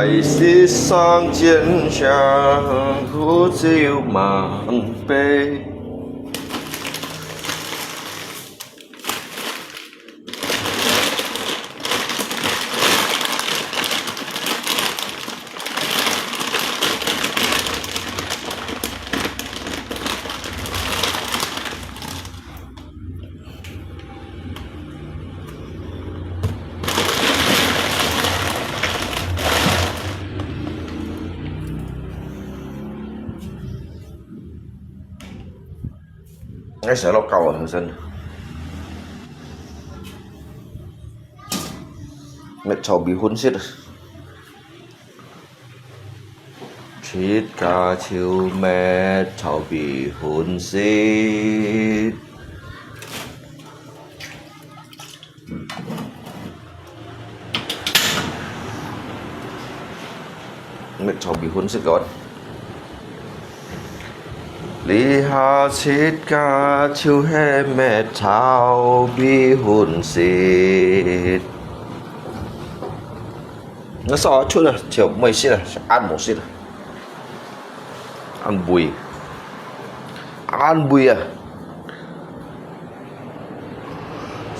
来是上肩上，呼救满杯。Ngay sợ lâu cầu thường sinh mẹ cháu bị hôn xít chít cả chiều mẹ cháu bị hôn xít mẹ cháu bị hôn xít rồi lý hà chít cả chiều hè mẹ cháu bị hôn xít nó sợ chút là chiều mấy xít là ăn một xít ăn bùi à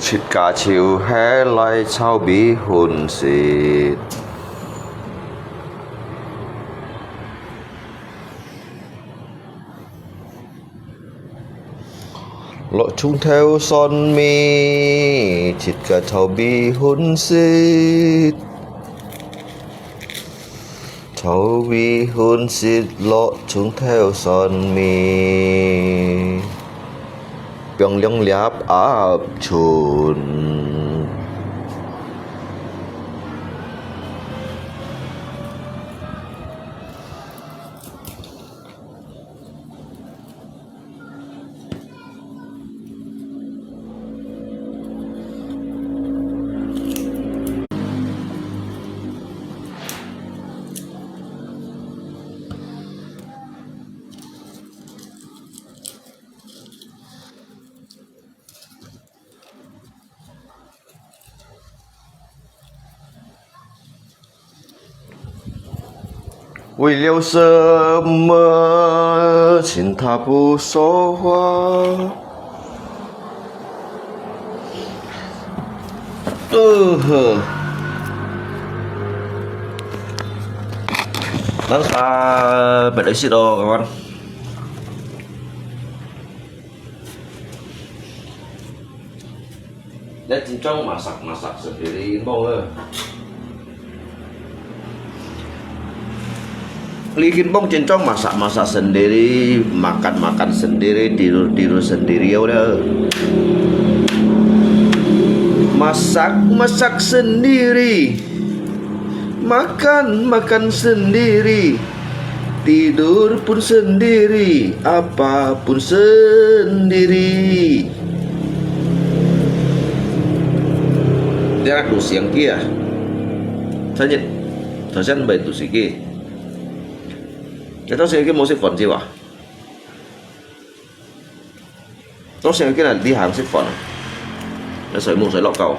chít cả chiều hè lại cháu bị hôn xít lộ chung theo son mi chít cả cháu bị hôn xít cháu bị hôn xít lộ chung theo son mi 병 령렵 앞춘为了什么请他不说话Nó pha bật đẩy xịt đồ các con Đây chính trong mà sặc sendiri bông ơi Bikin bong cincong masak sendiri, makan sendiri, tidur sendiri ya udah. Masak sendiri, makan sendiri, tidur pun sendiri, apapun sendiri. Dia aku siang kia, saya baik tu sikit. Cái đó xem cái mô xếp phận gì vậy? Đó xem cái này đi hàng xếp phận nó sợi mô sợi lọ cầu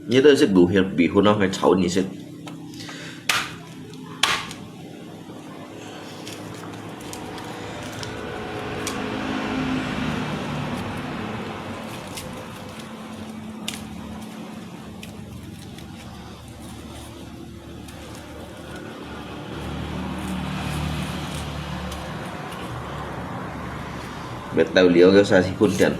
như đây sẽ đủ hiệp bị hôn nó hay cháu như thế biết tài liệu cái sao thì khuôn trần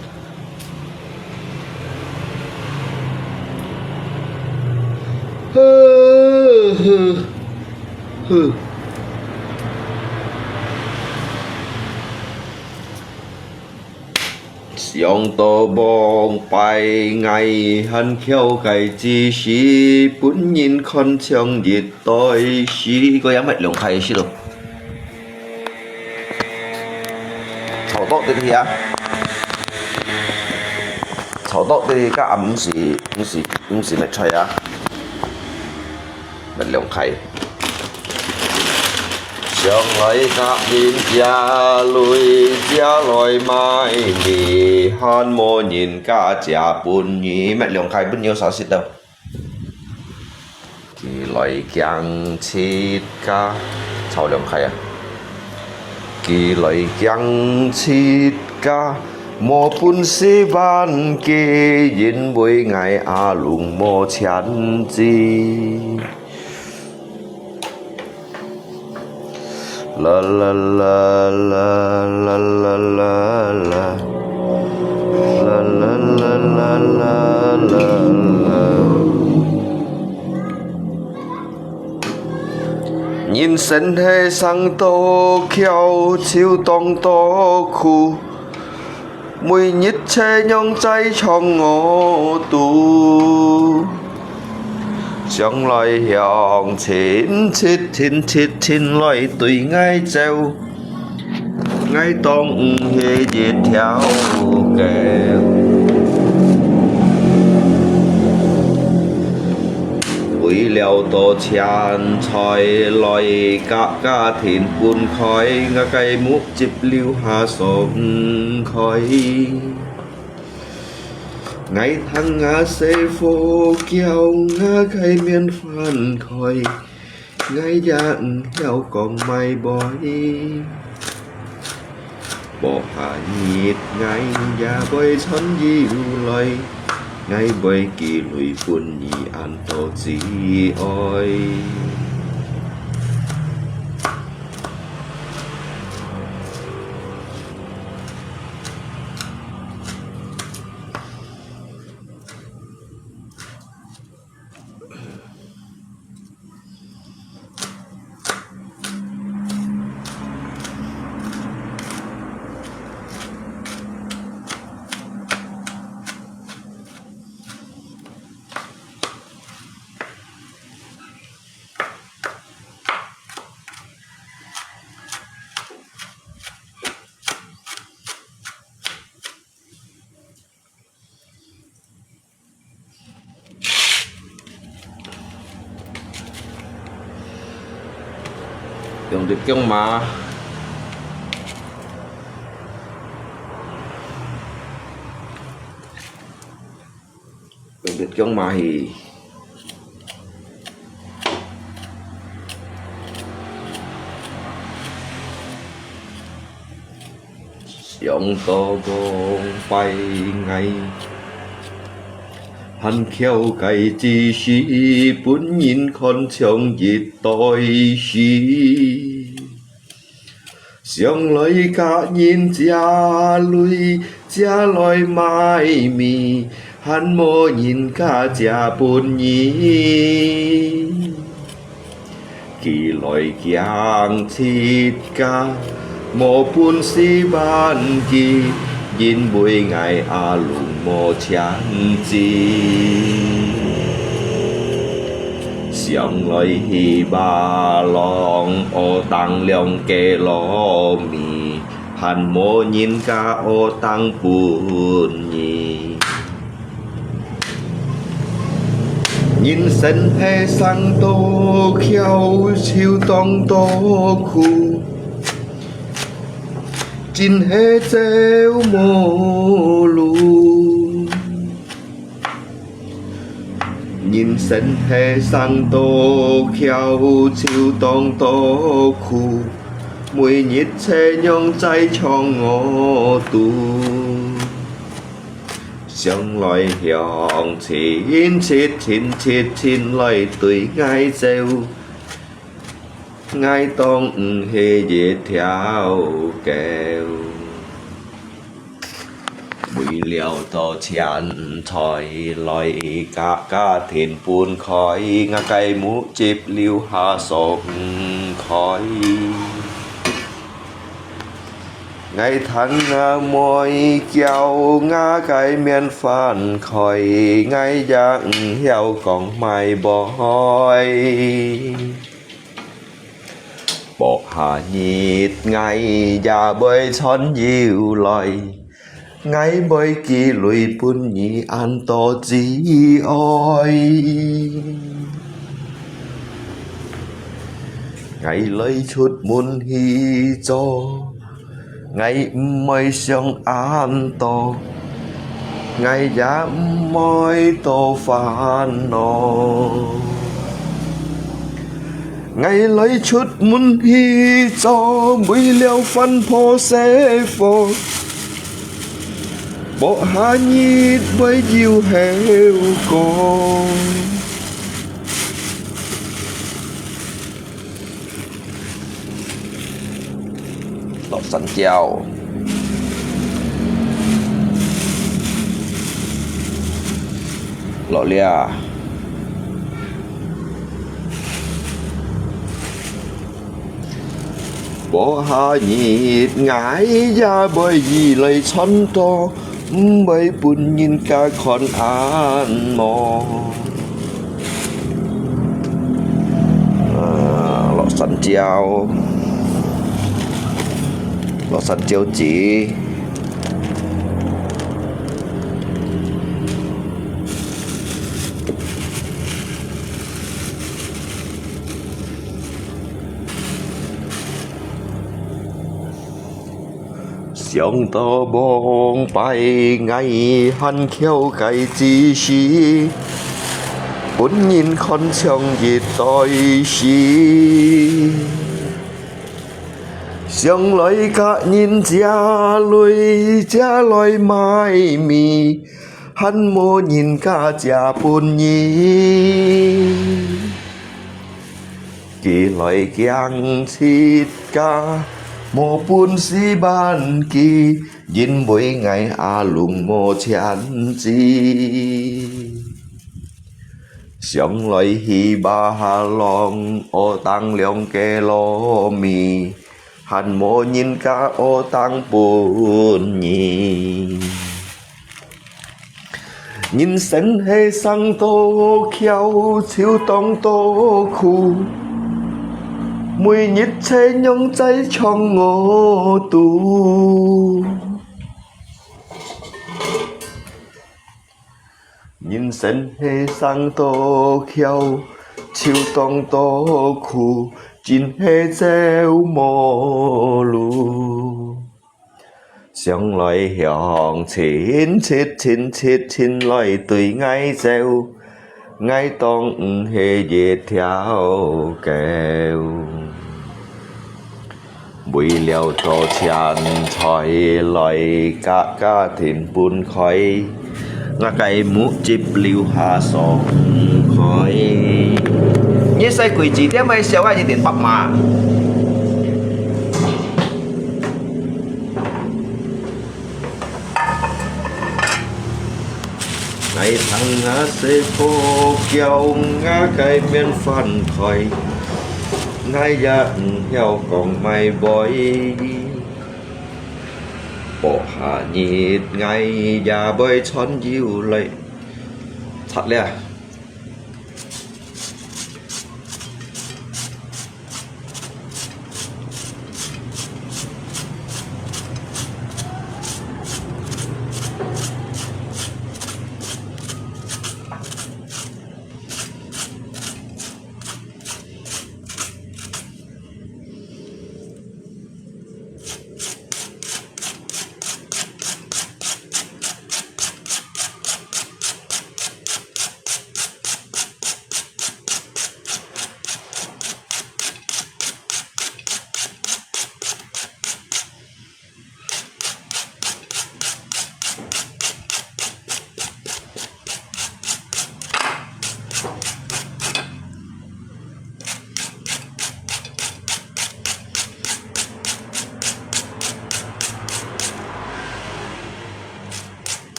Dòng tàu bong bay ngày hân khéo cái chi sĩ bốn nhìn con trong nhiệt tôi sĩ có dám mệt lòng khai sĩ đâu炒豆的呀，炒豆的个唔是咪菜啊，咪涼溪， Dòng lấy các nhìn gia lùi gia lòi mai mì hàn mô nhìn cả chả bún nhí mẹ lượng khai bún nhiều sao xịt đâu kỳ lòi kiang chít ca sao lượng khai à kỳ lòi kiang chít ca mô bún si ban kỳ yên bùi ngày à lùng mô chán chi la la la la la la la la la la la la la la nhìn sân hê sang tô khéo chiêu tông tô khu mùi nhít chê nhông cháy trong ngô tu trong lời hiọng chín chín lời tùy ngay treo ngay tông hề diệt theo kèo bụi leo tô chán choi lời cả thìn buồn khói ngã cây múc chip lưu hà sông khói ngày tháng ngã xe phố kéo ngã cây miên phan khói ngày dạng heo còn mai bói bỏ hạ nhịp ngày già bơi chân diêu lời ngày bơi kỳ lùi buồn nhị an tổ gì ôi dùng được chân mà dùng được chân mà thì giọng to bông bay ngay hắn khéo cái chi sĩ bốn nhìn con chồng dịt tôi sĩ dòng lời cả nhìn cha lui cha lòi mai mì hắn mô nhìn cả cha bốn nhí kỳ lòi kiang chít ca mô bốn si ban kỳ nhìn bụi ngày à lùng mô chán chi xiong lời hi ba lòng ô tăng liong kê lô mì hàn mô nhìn ca ô tăng bùn nhì nhìn sân hê sang tô khéo chiêu tông tô khu chín hết treo mô lu nhìn sân hê sang tô khéo chiêu tông tô khu mùi nhít chê nhông cháy trong ngô tu trong lời hiọng chín lời tùy ngay treo ngay tông hề dễ theo kèo bụi liều tô chán thoi lòi cả thìn buồn khói ngã cây mũ chip lưu hà sông khói ngày tháng môi kéo ngã cây miên phản khói ngày dạng heo còn mai bói bỏ hạ nhịp ngày già bơi chân diêu lời ngày bơi kỳ lùi bún nhị an to gì ôi ngày lấy chút muốn hi cho ngày mới sang an to ngày giá mới to phản nọ ngày lấy chút muốn hi cho mũi liêu phân phô xe phô bộ hạ nhít với diêu heo con lọ sắn treo lọ lia bộ hạ nhít ngái ra bởi vì lấy chân to bởi buồn nhìn cả con ăn mò lọ sắn treo chỉ想到望拜ngày hành khéo cái chi sĩ bốn nhìn con trong gì tôi xí想來個人家來買米恨無人家家半年kỳ來姜切家mô buôn sĩ ban kỳ nhìn mỗi ngày lùng mô chán chi sống lại hi ba hà lòng ô tăng liông kê lô mì hàn mô nhìn cả ô tăng buồn nhìn sân hê sang tô khéo chiếu tông tô khu mùi nhít chế nhông cháy trong ngô tù nhìn sân hê sang tô khéo chiếu tông tô khu chín hê gieo mô lù xong lại hiọng chín lại tùy ngay gieo ngay tông hê dệt theo kèo bùi liều trò chàn thoi lại cả thìn buôn khói ngã cây mũ chip liu hà sọ khói như say quỷ chỉ thế mấy xéo ai như tiền bạc mà ngày thằng ngã xe phố kéo ngã cây miên phan khói ngay dạ theo còn mày bói bộ hạ nhịt ngay dạ bơi chón diêu lại thật lẽ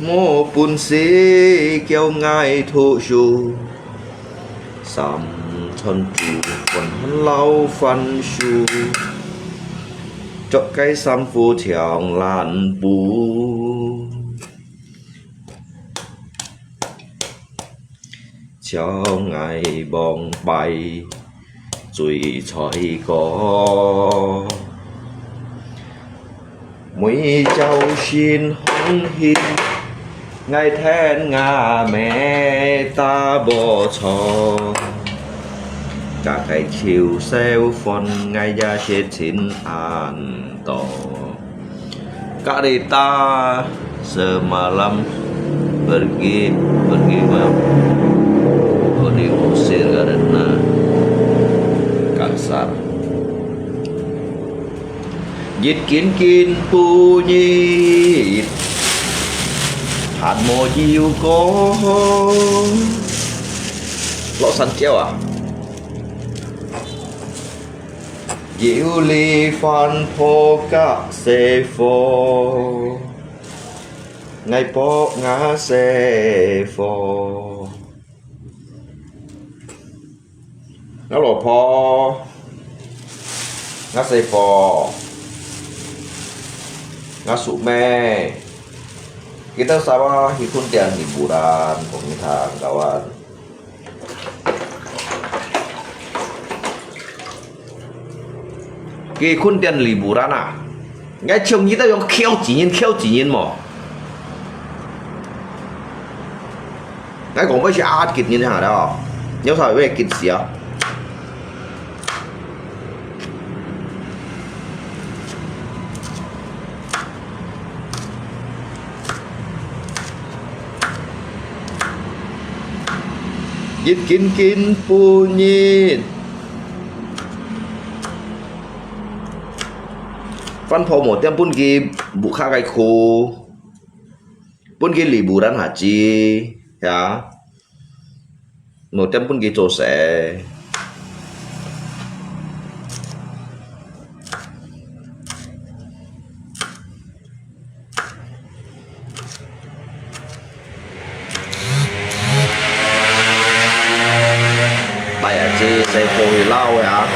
mô bùn sĩ kéo ngay thụ dù sắm thân chủ phần lau phân su cho cái xăm phu thiàng làn bù cho ngày bong bay rồi chọi có mỗi cháu xin หินไงแทนงาแม่ตาบอชอกะไก่คิวเซลฟอนไงยาเช็ดชินอ่านต่อกะดิตาsemalam pergi diusir karena kasar. Dịch kín punyit hạt mồ diêu có lỗ xanh chéo à diệu ly phan phô các xe phô ngày po ngã xe phô nó lỗ po ngã xe phô ngã sụ me kita sama hitungan hiburan pemilihan kawan cái khuôn tiền liburan à ngay chồng như ta dùng khéo chỉ nhiên mà ngay còn bây giờ át kịch như thế nào đó nhớ thôi về kịch gì à dịch kín punyit Fan po mo tiang pun gi buka kai ku pun gi liburan haji ya mo tiang pun gi jose bài haji saya koi lau ya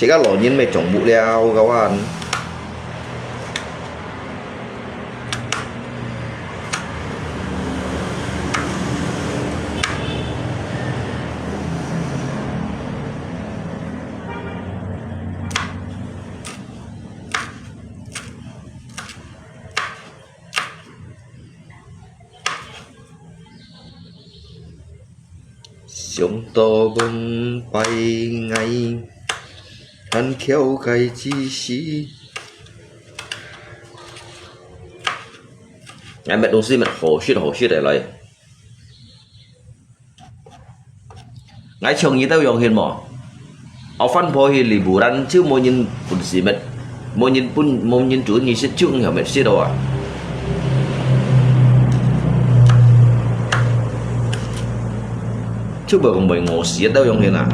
chỉ các lỗ nhiên mày trồng bụ leo các bạn chúng tôi bông bay ngay hắn khéo cái chi xí anh mẹ đồng sĩ mẹ hồ shit để lại ngay chồng như tao dùng hiền mỏ ở phân phối hi liburan chứ mỗi nhân phun gì mẹ mỗi nhân chủ như sẽ chung hiểu mẹ xí đâu à chứ bởi còn bởi ngộ xí đâu dùng hiền à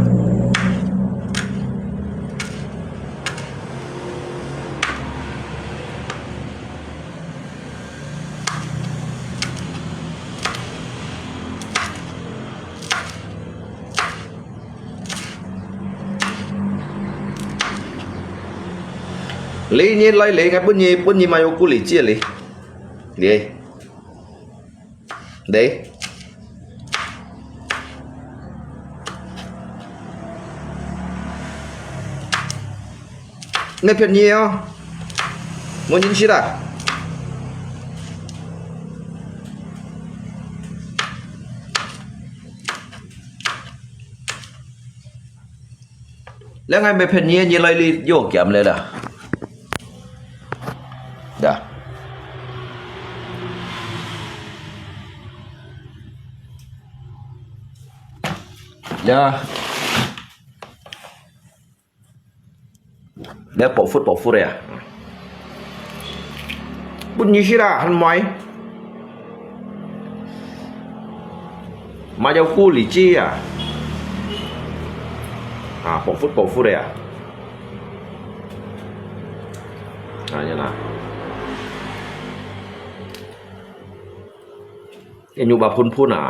lấy nhiên lấy ngay bún nhiên mayo cú lì chia lì đi đấy nghe phiền nhiều muốn nhìn gì àแล้วไงไม่เพี้ยนเงี้ยยี่ไรลีโยกแกมเลยล่ะเดี๋ยวปอกฟุตเลยอ่ะบุญยี่สิระหันไว้มาเจ้าคู่หลี่จี้อ่ะปอกฟุตเลยอ่ะอย่างนั้นยังอยู่แบบพุ่นอ่ะ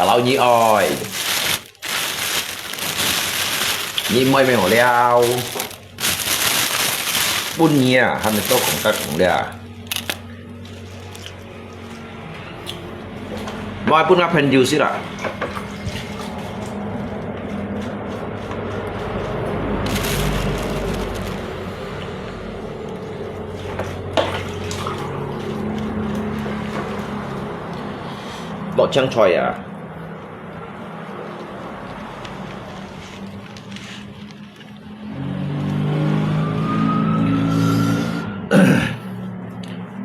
Kalau nyi oi nyi mới mày hổ leo bún nhia hắn là tốtของcácของเดีย mọi pun ngap pen juice ra lọ trăng choi à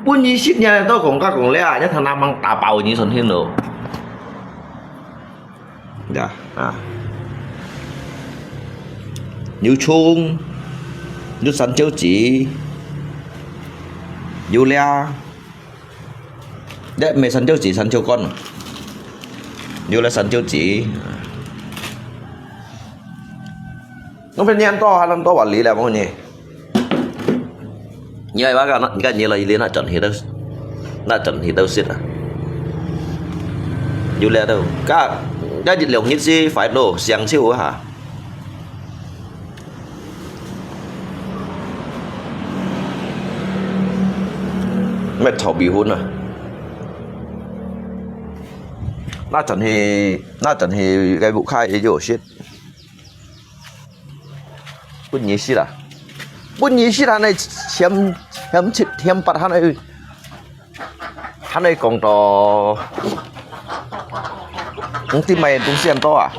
buôn nhí shit nha tôi cũng các cũng lẽ nhất thằng nam mang tà bào như sần thiên nữa dạ à như chung như sắn châu chỉ như lẽ đấy mày sắn châu chỉ sắn châu con như là sắn châu chỉ nóเป็นยันต่อฮันต่อวันลีแล้วมั้งเนี่ยnhư vậy bác ạ, cái như là liên hạ trận thì đâu xịt à dù là đâu cái dịch liệu nhất gì phải đổ xiang siêu hả mẹ thảo bị hôn à na trận thì cái vụ khai ấy rồi shit bún nhí shit à bún nhí shit này thêm bắt hắn này còn to cũng tim mày cũng xem to à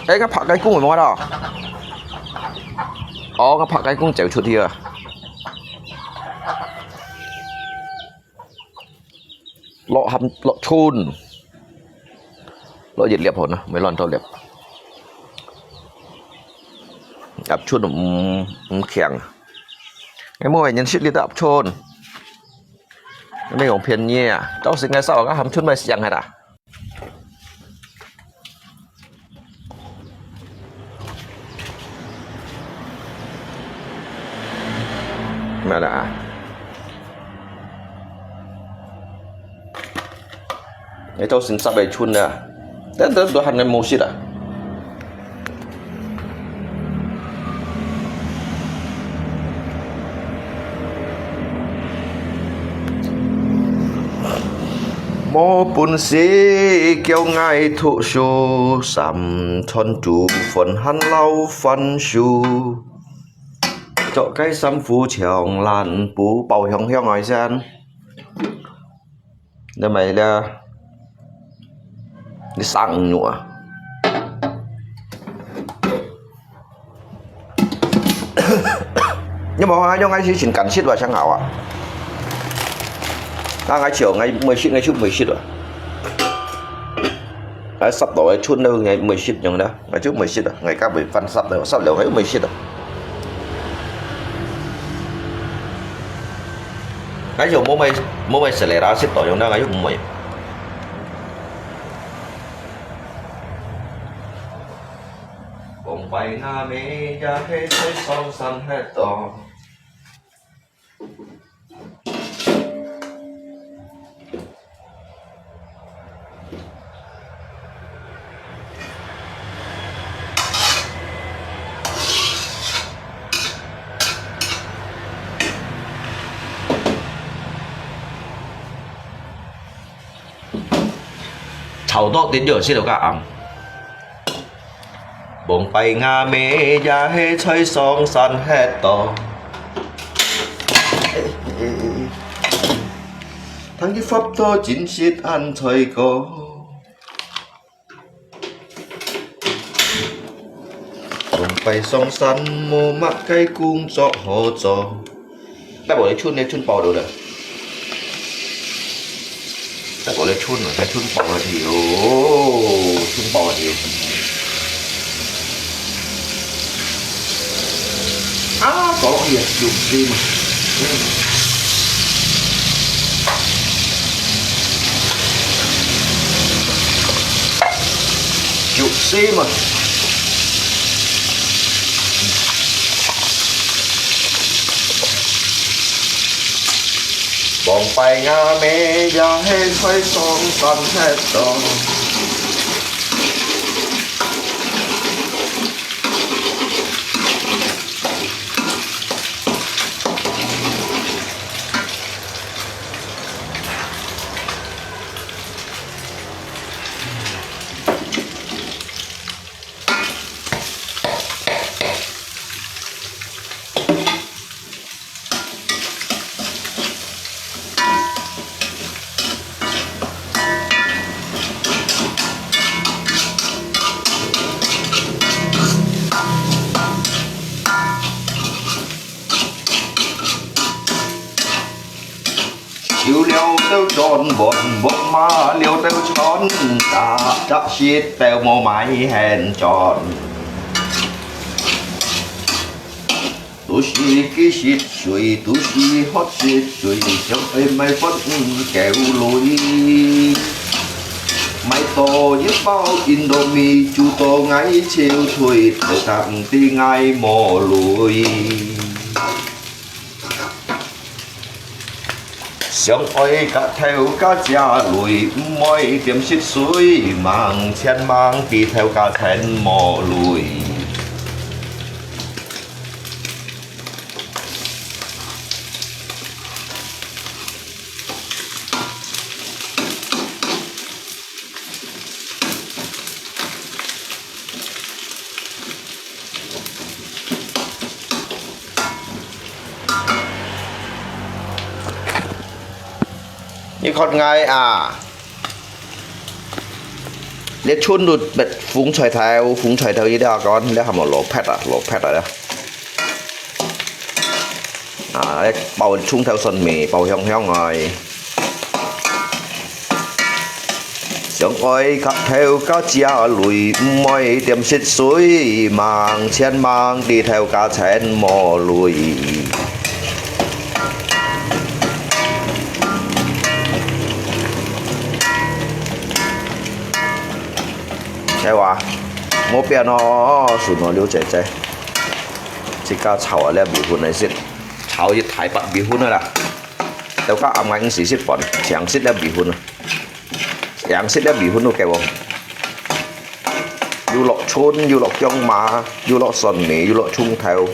cái phạt cái cung ở ngoài đó cái phạt cái cung chèo chuột đi à lọ chôn lọ diệt liệp hồn à mấy lần tao liệp ập chôn khèng cái mô hình nhân shit đi tới ập chônไม่ของเพียนเนี่ยเจ้าสิ่งไงเศร้าก็ทำชุดไม่เสียงให้ด่ะมาด่ะไอ้เจ้าสิ่งสับไปชุนเนี่ยแต่ตัวหันในโมชิดอ่ะmô bún xí kêu ngay thụ su sắm thon trụ phần hắn lau phân su chỗ cái sắm phú chồng làn bú bầu hiong hiong ngoài gian đây mày là đi sang nhựa nhưng mà hai ngay chỉ cắn xít vào trang hảo à ngay chiều ngày 10 shit ngày trước 10 shit rồi đấy, sắp tới chuột đâu ngày 10 shit nhưng đó ngày trước 10 shit rồi ngày các bị phân sắp rồi sắp đều thấy 10 shit rồi ngày chiều mua mày sẽ lấy ra shit tối nhưng đó ngày trước 10 bồng bay nga mê ra hết thấy song săn hết to炒多點咗先到㗎bồng bay nga mê ra hết吹song săn hết to thằng cái pháp to chính shit ăn chơi có bồng bay song săn mô mắt cái cung cho họ cho đã bỏ lấy chun bò được rồi đã bỏ lấy chun rồi cái chun bò là thì chun bò là thì có lỗi gì dùng gì mà dụng xi mà bồng bay nga mê ra hết phải son săn hết rồi teo tròn bột bột ma liều teo tròn đã shit teo mô máy hèn tròn tu sĩ kí shit suy tu sĩ hot shit suy trong em mày vẫn kéo lối máy to nhất bao Indomie chú to ngay chiều thuê theo thằng ti ngay mò lùi xong ơi cả theo cả cha lùi mỗi điểm xích suối mang chen mang đi theo cả thèn mò lùi như con ngay à lấy chun đụt bệt phúng chảy theo như đó con lấy hàm lỗ pet à đó à bầu chung theo sân mì bầu hiong hiong rồi xong ơi cắt theo cá chia lùi mỗi điểm xịt suối mang chen mang đi theo cá chén mò lùi thế à mỗi bên nó sụn nó liu chạy chỉ cả炒咧米粉嚟先炒啲太白米粉啦到家暗硬時食飯長色咧米粉啊長色咧米粉都嘅喎要落葱要落薑麻要落蒜味要落葱頭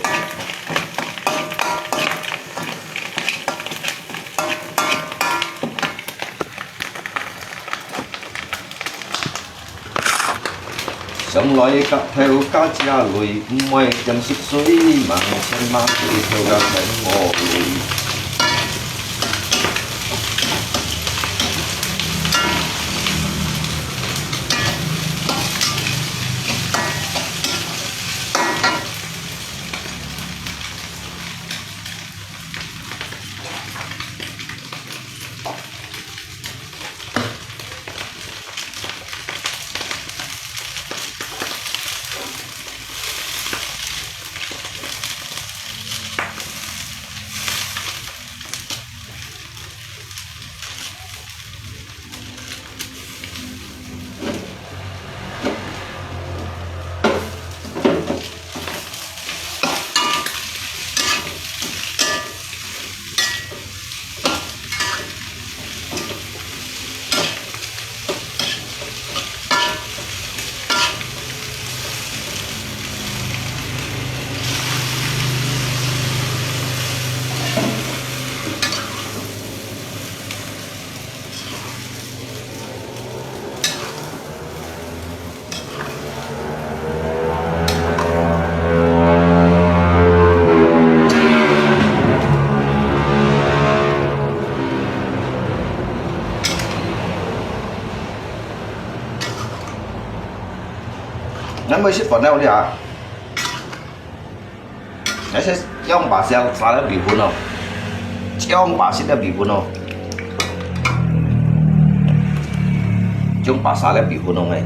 xong lại cắt theo cá cha lùi ngoài chăm sóc suối mang chân mang đi theo cá chén mò lùi nãy mới xích vào đâu đi à nãy sẽ cho ông bà xem phá nó bị vun không cho ông bà xích nó bị vun không chúng bà xả nó bị vun không này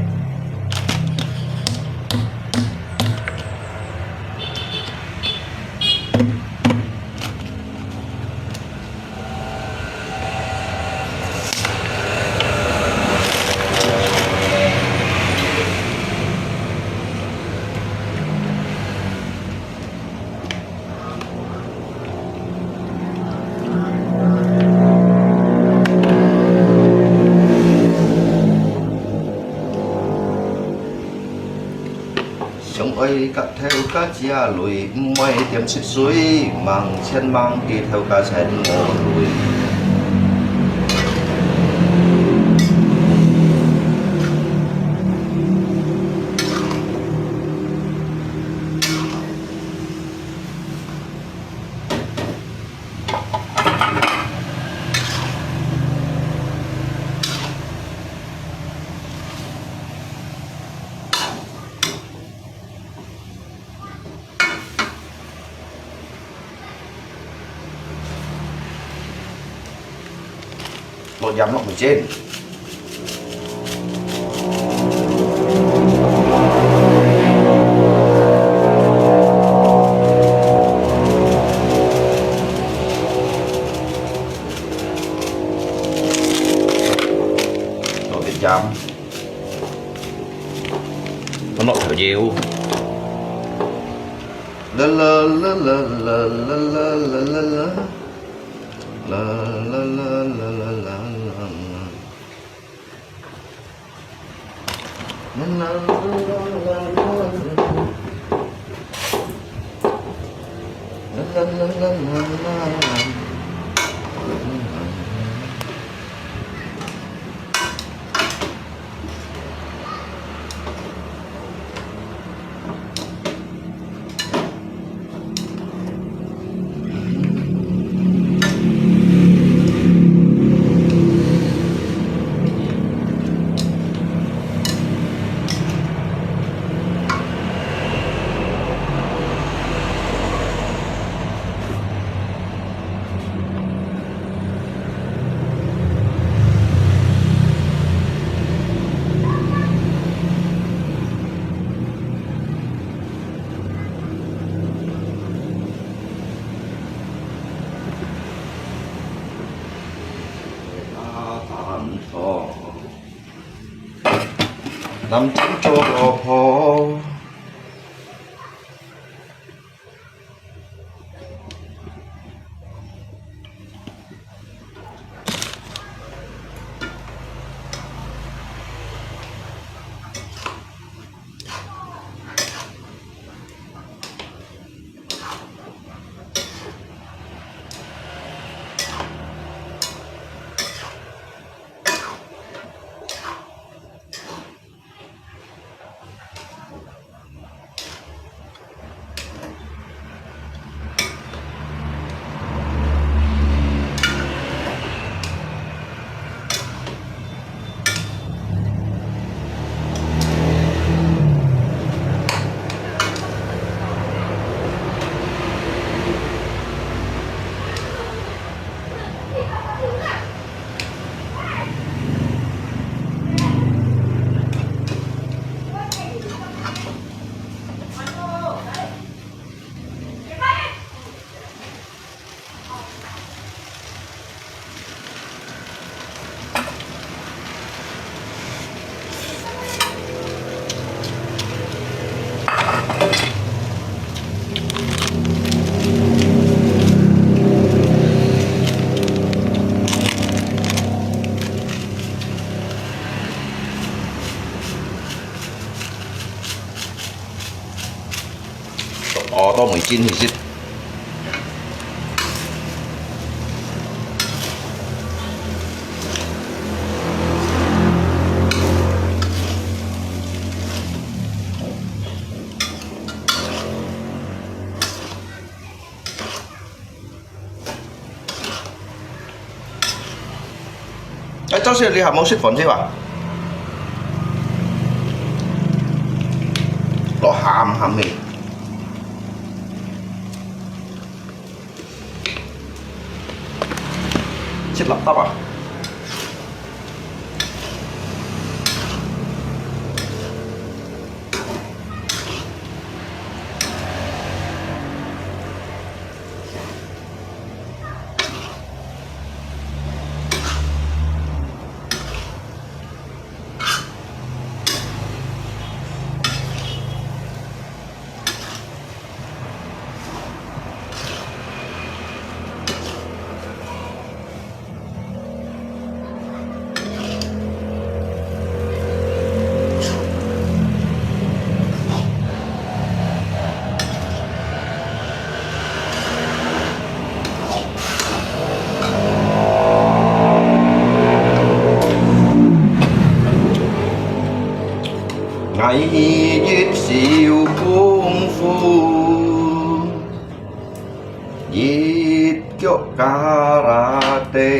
xong ơi cắt theo cá chia lùi ngoài điểm xịt suối mang chen mang đi theo cá chén mò lùi ตัวยำnó phải trên nó thịt yum nó thở dịu la la la la la la la la la la la la la la la laน้ำจิ้มโจพอto 19 thì dịch cháu sẽ đi học món xịt phấn chứ ạ nó hàm mì chết laptop à ngày giết siêu công phu giết cho karate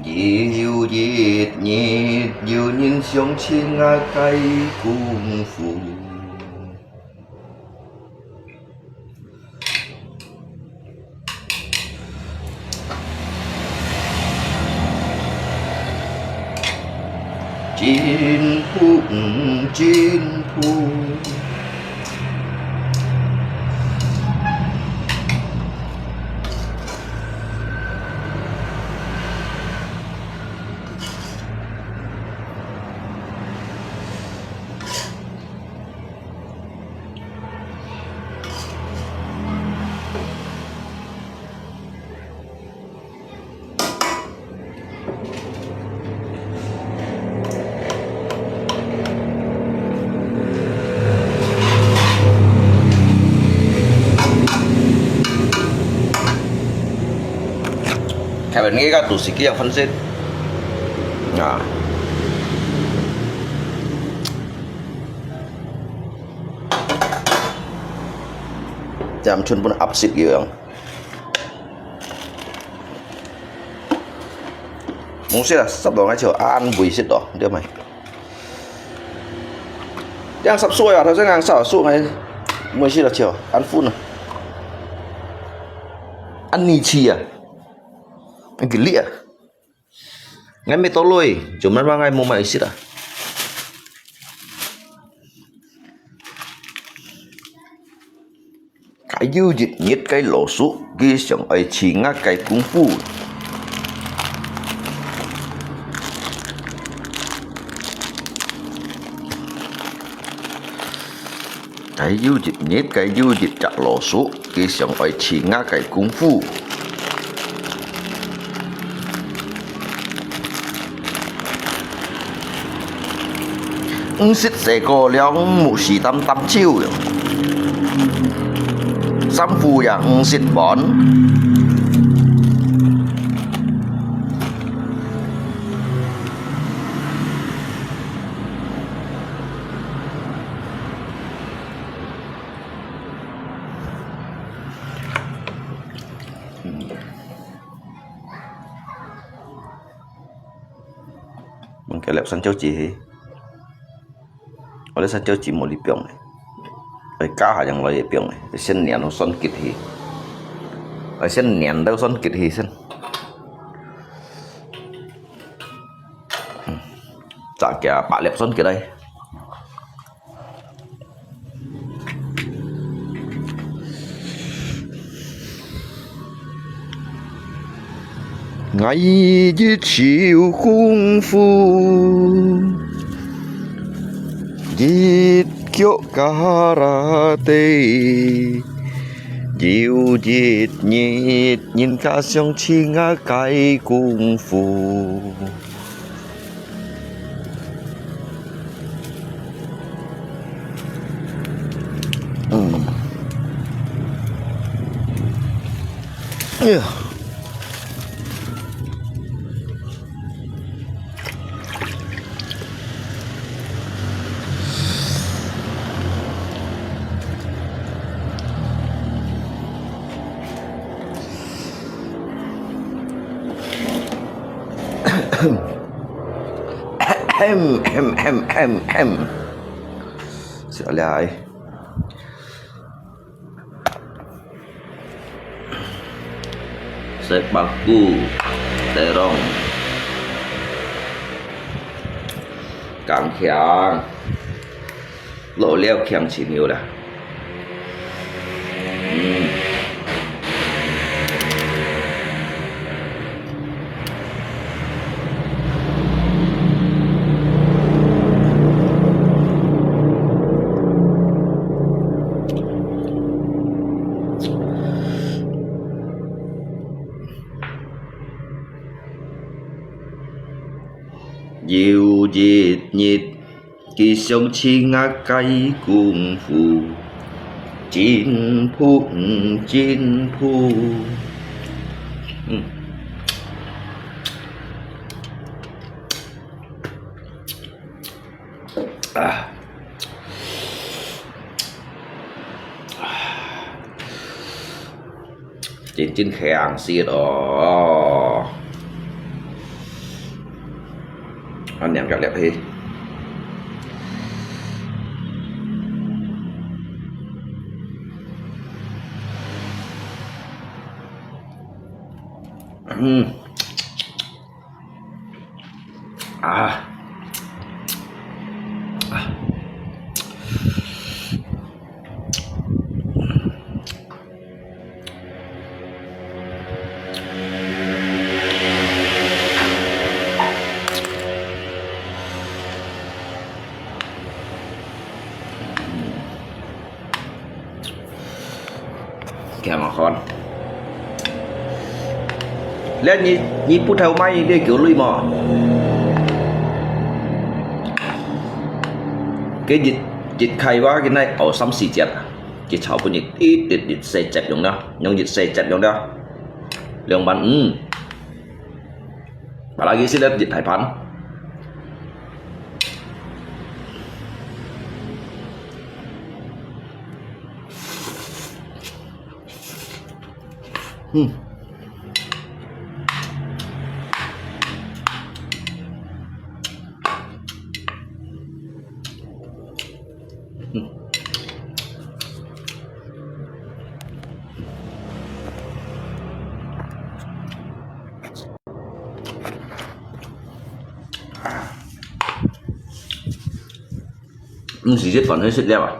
diệu diệt nhiệt diệu những sống trên ngã cây cung phu chín phút chín phút. Kayak begini kan tuh siki yang fansit. Nah, jam chun pun absit gitu yang. Mungkin lah, sắp đó ngay chiều ăn bùi xịt đó, đưa mày. Đang sắp xuôi à, thôi sẽ ngang sao xuôi ngay 10 giờ chiều, ăn phun à. Ăn nì chi à? Anh cái lịa. Ngay mấy tao lôi, chúng nó vào ngay mua mày xịt à. Cái dư dịch nhiệt cái lỗ sụ, ghi xong ấy chỉ ngã cái cung phu. Cái dư dịch nhiệt cái dư dịch chặt lỗ sụ, ghi xong ấy chỉ ngã cái cung phu. Xích xe cô liang mụ xì tâm tâm chiêu. Xăm phu yang xịt bón. Mình cái lẹp săn châu chỉ oleh săn châu chỉ một lít biong này. Cái cá hả chẳng loại biong này, cái sen nén nó son kịch thì, cái sen nén đâu son kịch thì sen. Chả kẻ bạ lẹp son kịch đây. Ngày dưới chiều khung phu, giết kiệu karate, diệu giết nhiệt nhìn cả sông chi ngã cái cung phu. Yeah. Sửa lại. Set baku terong càng kháng lộ leo kháng chỉ nhiều là diệu diệt nhiệt kỳ sông chi ngã cái cung phu chín phút chín phút. Chín chín khang xịt đó. Anh nhắm các đẹp thì แกมาคอนแล้วนี่พูดเท่าไม่ได้เกี่ยวลุยหมอcái dịch khai quá cái này ở xăm xì chẹt dịch chảo của dịch xe chẹt dùng đó nhưng dịch xe chẹt dùng đó lượng bắn bà lại cái xe đất dịch hải phán chỉ giết còn hơi xịt leo à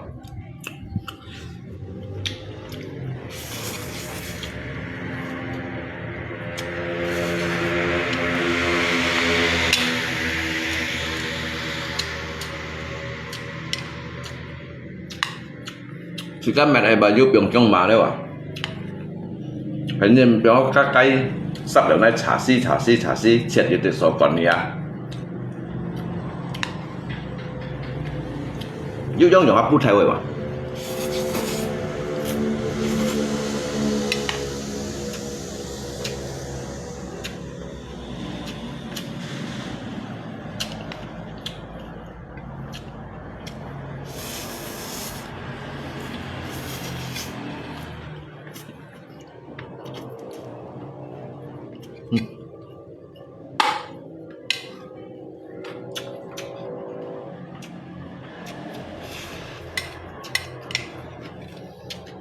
chỉ các mẹ này bà giúp dùng trong bà đấy à phải nên béo các cây sắp được này chả xi triệt để từ số còn nhá yêu giống nhỏ bút thay vậy mà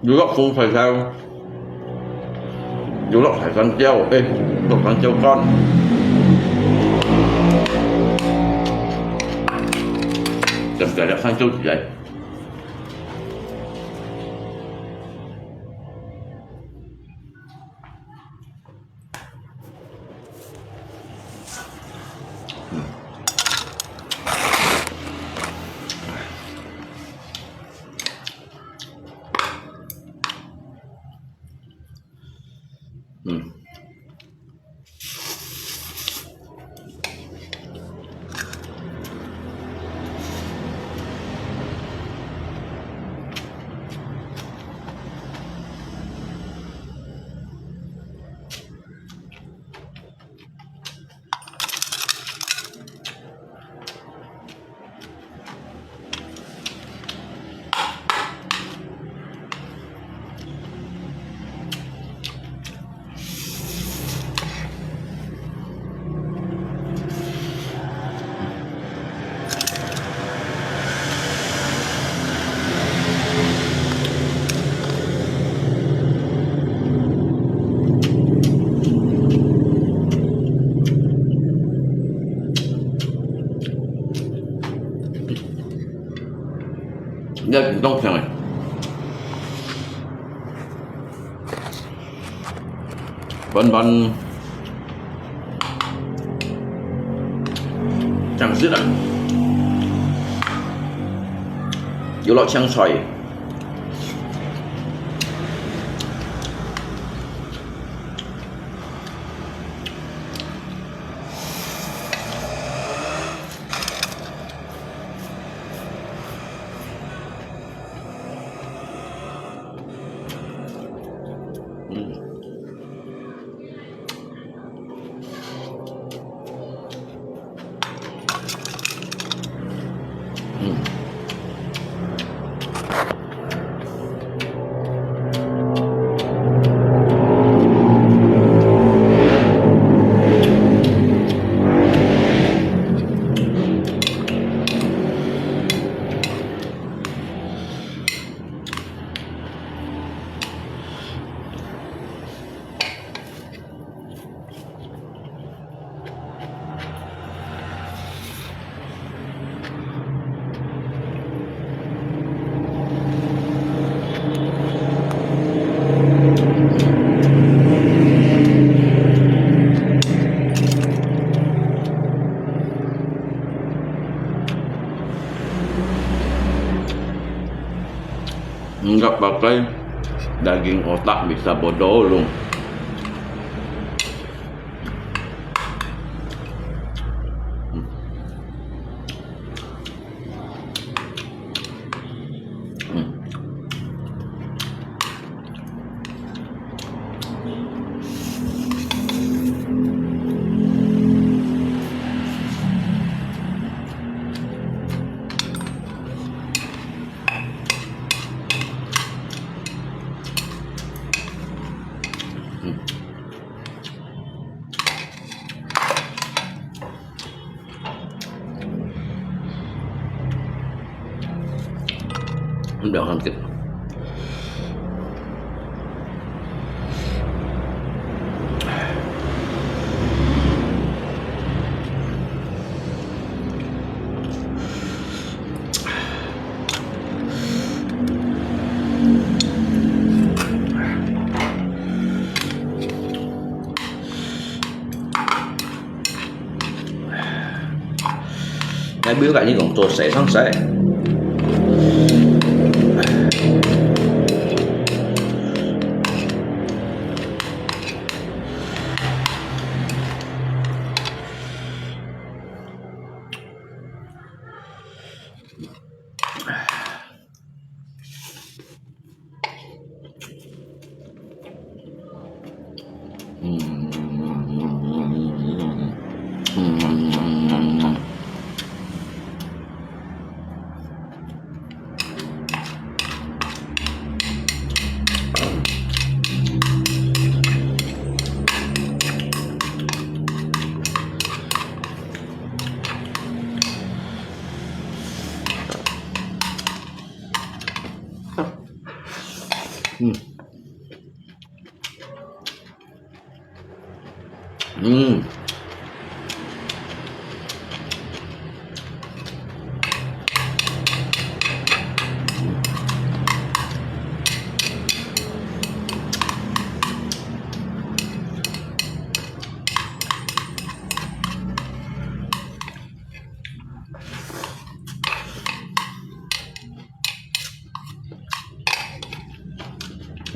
dù lọc không phải sao dù lọc phải con treo ê lọc con treo con đừng kể đẹp sang châu vậyต้องเพียงไงบอลchẳng dứt à有落香菜 Enggak pakai daging otak bisa bodolong. Jangan kita. Cái biểu cả như còn tôi sẽ sáng sẽ.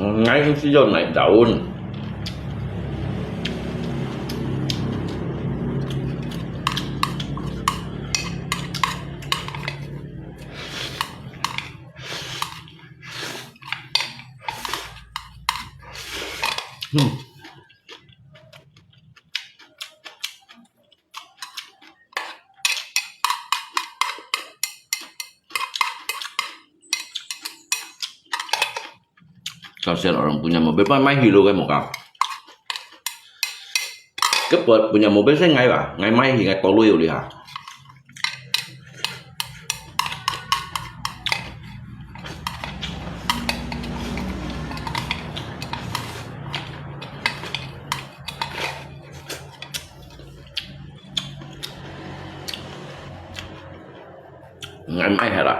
Ngay cái vô này daun. Kasihan orang punya mobil, may hilo kayo mukha. Kapag punya mobil saya ngay ba? Ngay may ngay tuloy uli ha. Ngay may hera.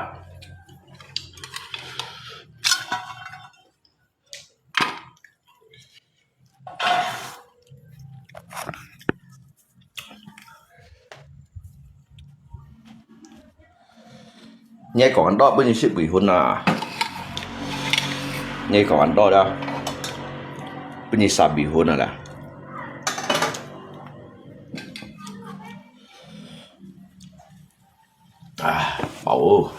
Nhai còn ăn đỏ bên sự bị hôn à. Nhai còn ăn đỏ đó bên sa bị hôn à là bầu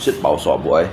xích bầu sò bụi.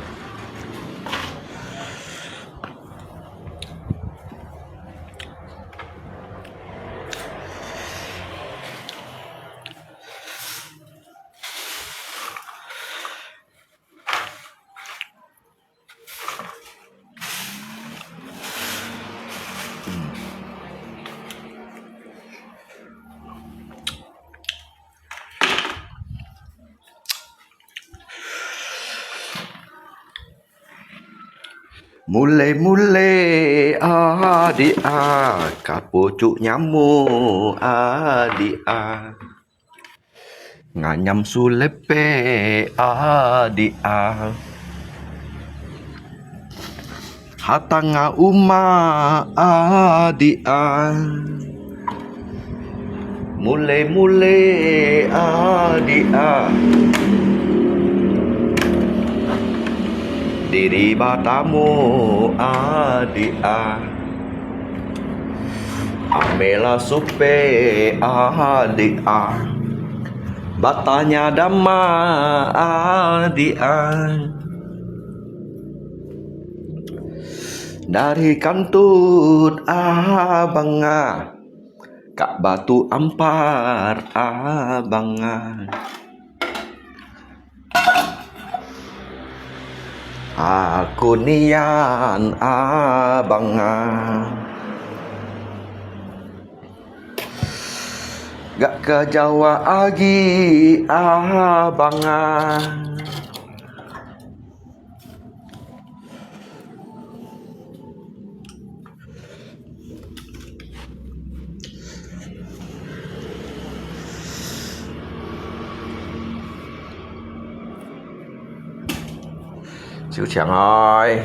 Mule adia kapucuk nyamuk adia nganyam sulepe adia hatanga uma adia mule adia diri batamu adia amela supe adia batanya dama adia dari kantut abanga kak batu ampar abanga aku nian abangan gak ke Jawa lagi abangan Siêu Tràng ơi.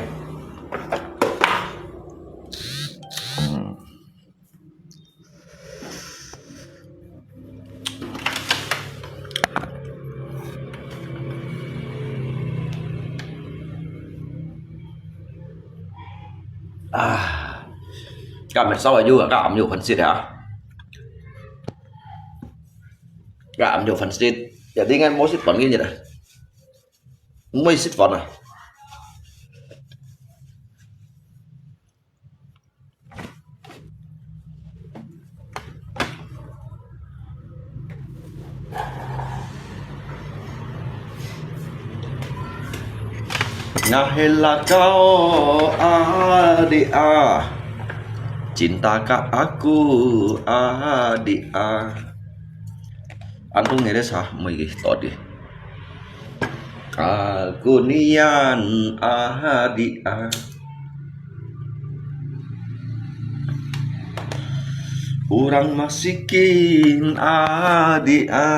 Các bạn sau ở du các bạn nhiều phần xịt hả? Các bạn nhiều phần xịt. Giờ đi ngang mỗi xịt phần cái gì này? Mấy xịt phần này. Nahela kau adia cintakah aku adia antum ngedes sah mui tadi aku nian adia orang masikin adia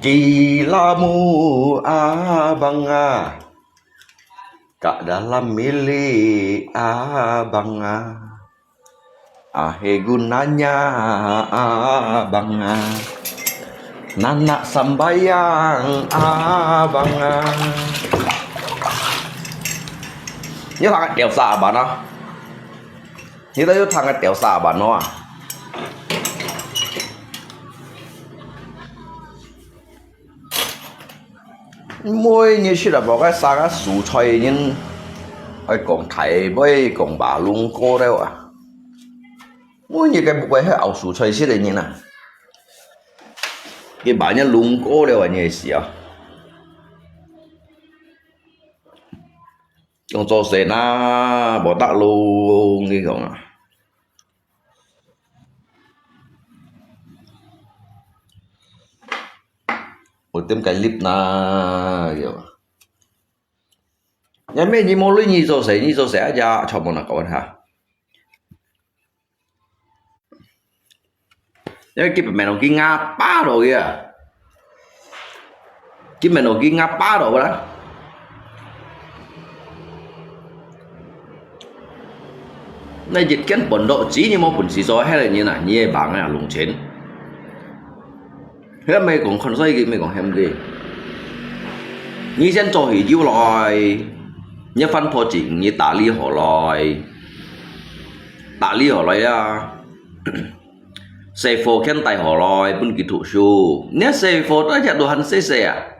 Kilamu abanga kak dalam milik abanga ahe gunanya abanga nanak sambayang abanga nhớ thằng cái tiểu xà bà nó nhớ tới thằng cái tiểu xà bà nó à mỗi你去了包个啥个蔬菜人，爱讲台北讲马龙哥了啊，每你个不会去熬蔬菜吃的人呐，你把人龙哥了啊，你是啊，用做谁呐？无得路你讲啊。Một tiếng cái clip na kiểu nhà mấy như mua lấy như cho sẽ ra cho một là cậu hả cái mẹ nó kia nga ba rồi kìa cái mẹ nó kia nga ba rồi đó này dịch kiến bẩn độ chỉ như một bẩn chỉ số hay là như này như bạn là lùng chiến thế mày cũng không say gì mày còn hem gì như sen cho hỉ yêu loài như phân phối chỉnh như tả ly họ loài à xe phô khen tài họ loài bên kỹ thuật su nếu xe phô đã chặt đồ hành xe à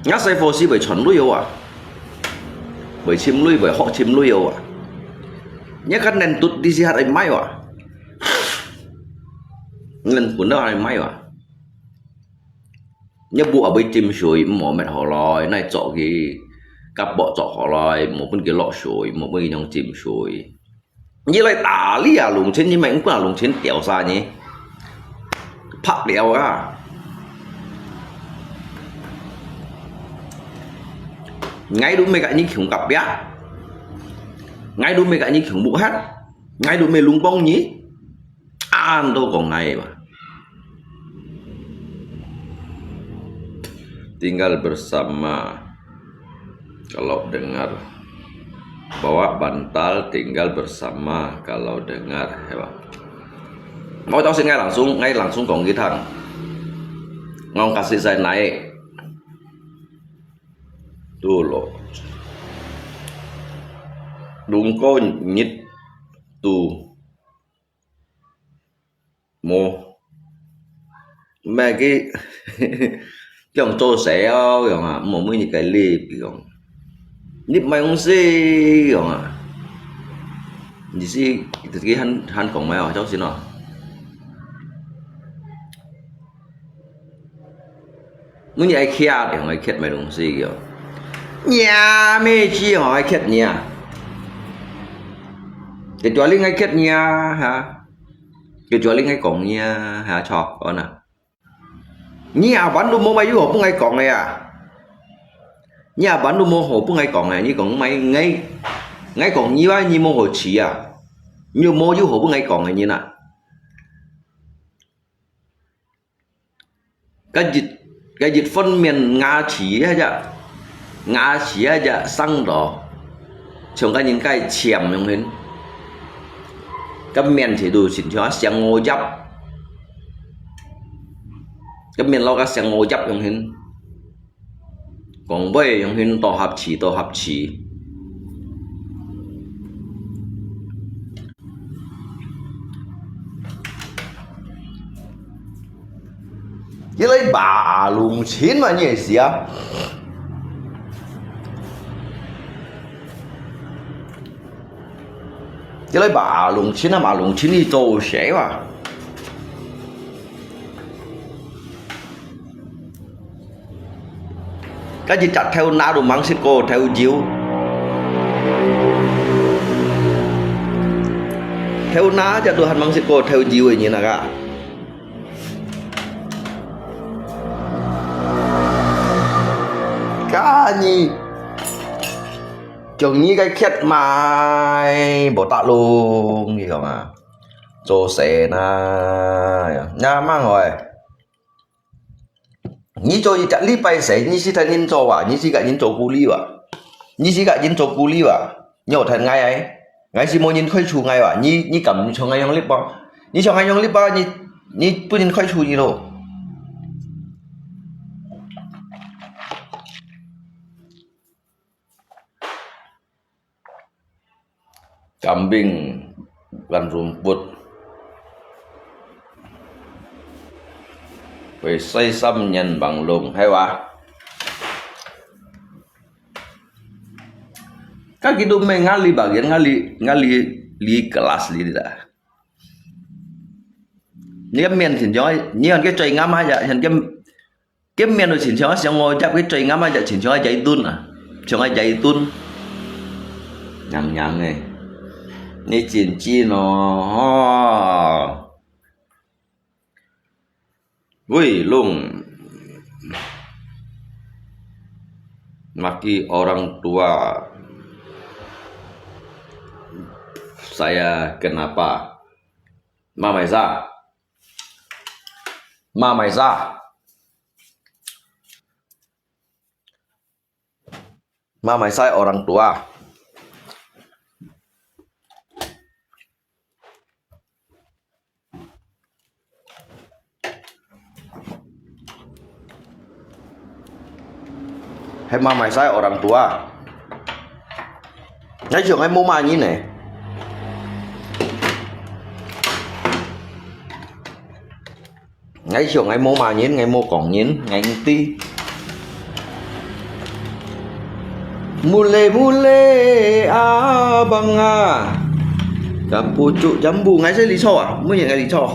nhá xe phô xí bởi chuẩn lui à bởi chim lui bởi họ chim lui à nhá cái nền tụt đi xe hạt anh mai à nên cuốn đó là mấy à nhớ bộ ở bên chim suối một mẹ họ lòi này chọ cái cặp bọ chọ họ lòi một bên cái lọ suối một bên nhông chim suối như lại tả lý à lùng trên như mày cũng là lùng trên tiểu xa nhỉ phát đèo à ngay đúng mấy cái những kiểu cặp bé ngay đúng mấy cái những kiểu mũ hát ngay đúng mấy lung bông nhí an đâu còn ngày mà tinggal bersama kalau dengar bawa bantal tinggal bersama kalau dengar hebat mau tahu sih ngay langsung còn cái thằng ngon kasih saya naik dulu đúng có nhít tu mô mẹ cái cái ông cho sẽ rồi mà một mươi những cái lì kiểu nít mày không gì rồi mà gì gì cái hắn còn mày ở cháu xin nào muốn như ai kia để hỏi kia mày đúng gì kiểu nhà mẹ chi hỏi kia nhà cái chỗ linh ngay kia nhà hả cái chỗ linh ngay cổng nhà hả chọc con à nhà bán đồ mua mày vô hộp ngay cổng này à nhà bán đồ mua hộp ngay cổng này như cổng mày ngay cổng như ai như mua hộp chỉ à như mua vô hộp ngay cổng này như nào cái dịch phân miền Nga chỉ aja sang đó trong cái những cái chèm trong hình cái miền thì đủ chỉnh cho sang ngô dắp cái miền lo cái sang ngô dắp trong hình còn bây trong hình tổ hợp chỉ cái lấy bà lùng chín mà như gì à cái lấy bà lùng chín đi tô sẽ mà cái gì chặt theo na đồ măng xích cô theo diêu theo na chặt đồ hành măng xích cô theo diêu như nào cả cá gì chừng như cái khét mai bộ tạ luôn gì không à cho xe na nhà mang rồi như cho gì chặt lý bay xe như chỉ thành nhân cho à như chỉ cả nhân cho cú lý à như chỉ cả nhân cho cú lý à nhậu thành ngay ấy ngay chỉ muốn nhân khơi chu ngay à như cầm cho ngay trong clip bao như cho ngay trong clip bao như bữa nhân khơi chu gì đâu kambing bukan rumput phải xây xăm nhân bằng lùng hay quá các cái đôi mình ngali bagian ngali kelas li dah ni cái miền chỉnh chói như cái trời ngắm ai vậy cái miền rồi chỉnh chói xong ngồi chắc cái trời ngắm ai vậy chỉnh chói giấy tun à chỉnh ai giấy tun nhang này ni chỉnh chi nó woi lung maki orang tua saya kenapa Mama saya orang tua hay mama saya orang tua nói chuyện em mua mà như này ngay chuyện ngày mua mà nhín ngày mua còn nhín ngày ti mule abang à pucuk jambu ngay sẽ lý do à mới nhận ngày lý do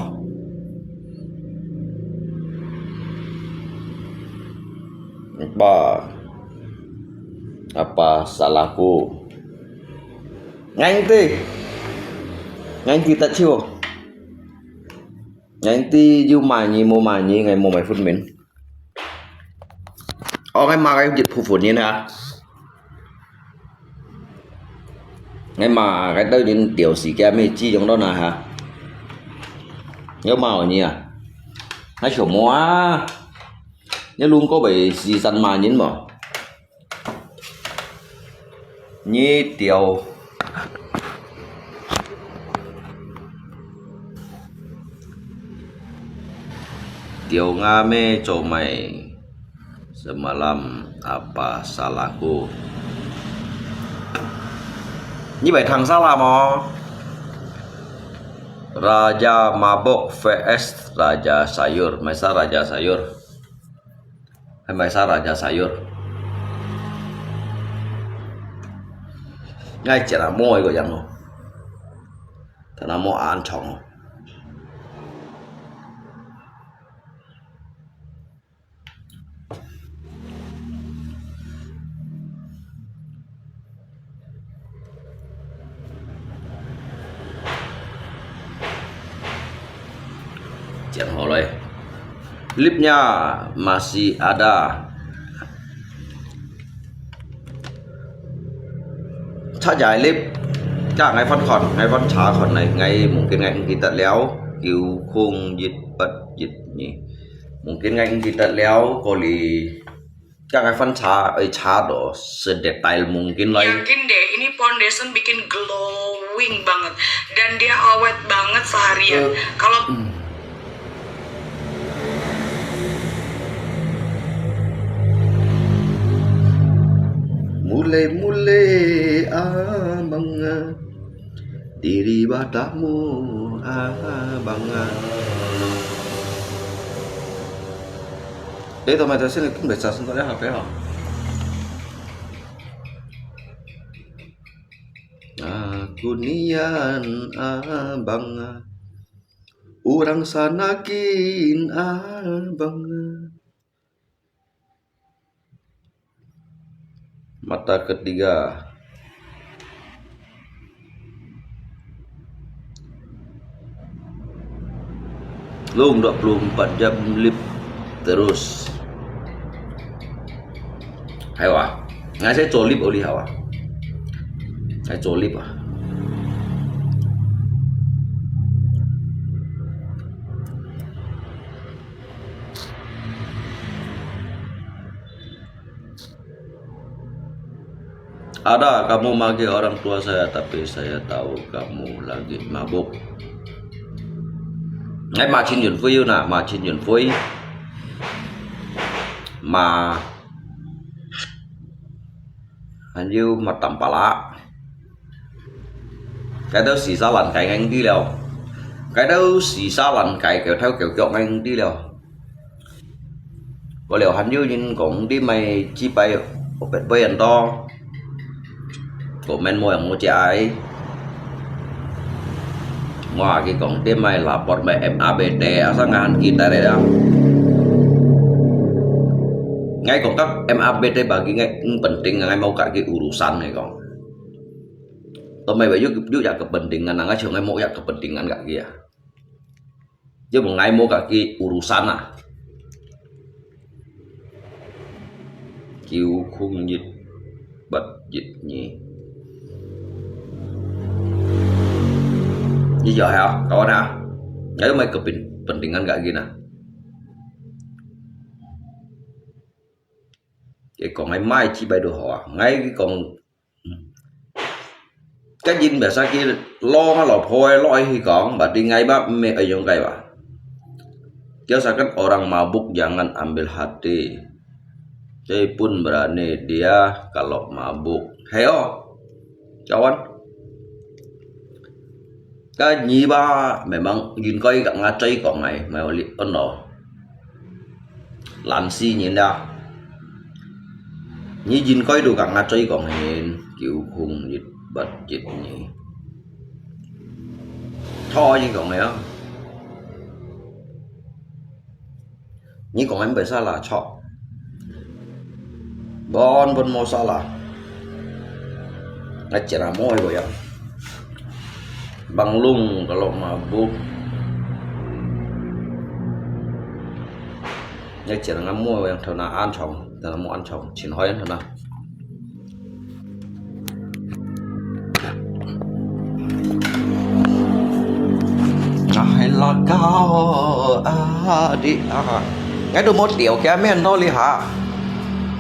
apa salahku ngay tak chiu nhanh ti du mà nhì ngày mua mày phun mình ngày mà cái dịch phụ như nè Ngay mà cái tới đến tiểu sĩ kia mê chi trong đó nè hả? Nhớ màu nhỉ à? Nó sổ móa. Nhớ luôn có bị gì sẵn mà nhín mà. Nhi tiểu. Tiểu nga mê cho mày. Semalam apa salahku? Như vậy thằng salah mà. Raja Mabok vs Raja Sayur. Mày sao Raja Sayur? Hay mày sao Raja Sayur? Ngay chỉ là môi của dân không? Thật là môi ăn chồng. Jangan holai. Lipnya masih ada. Cha giải lip cả ngày phân khẩn, ngày phân trả khẩn này, ngày mungkin ngày kita léo cứu khung dịch bật dịch nhỉ. Mungkin ngày kita léo kali cả ngày phân trả ấy trả đó sedetail mungkin lagi. Yakin deh ini foundation bikin glowing banget dan dia awet banget seharian. Kalau Mule abang diri batamu abang. Đấy thôi mày thấy xin cũng để sao xin tao học cái hả? Aku nian abang, orang sanakin abang. Mata ketiga. Lu 24 jam lip terus. Hay à? Ngay sẽ cho lip oli hả? Ngay cho lip à? Ada kamu maki orang tua saya, tapi saya tahu kamu lagi mabuk. Ngay mà chín nhuận phi nè, mà chín nhuận phi mà hình như mà tầm bà lá. Cái đó xì xa lần cạnh anh đi lèo. Cái đó xì xa lần cạnh kiểu theo kiểu chọn anh đi lèo. Có lèo hình như nhìn cũng đi mày chi bay ở bên bên to. Của men môi một trái ngoài cái cổng đêm mai là bọn mẹ MABT ở sang ngàn kita đây đâu ngay cổng các MABT bagi ngay penting ngay mau cả cái urusan này còn tôi mày phải giúp ya kepentingan ngay trường ngay mau ya kepentingan gak kia chứ một ngày mau cả cái urusan à chiều khung dịch bật dịch nhỉ. Như giờ hả kawan hả? Nếu mày kepentingan gak gini. Cái còn ngày mai chỉ bay đồ họ ngay cái còn cái gì biasa kia lo mà lọp hoi loi thì còn berarti ngay bab me ayong kai ba. Biasakan orang mabuk jangan ambil hati. Saya pun berani dia kalau mabuk. Heyo kawan. Cái nhí ba memang nhìn coi gặng ngã chơi còn này mà oli ấn độ làm gì nhìn ra nhí nhìn coi đồ gặng ngã chơi còn này kiểu khùng dịch bật dịch nhỉ thôi như còn này á nhí còn em phải sao là chọ bon bon mau salah ngajar moy boy. Bang Lung kalau mabuk ya jangan mua yang thana an chong, thana mua an chong, chín hói thana. là cao đi ngay đồ một tiểu cái men đó li hả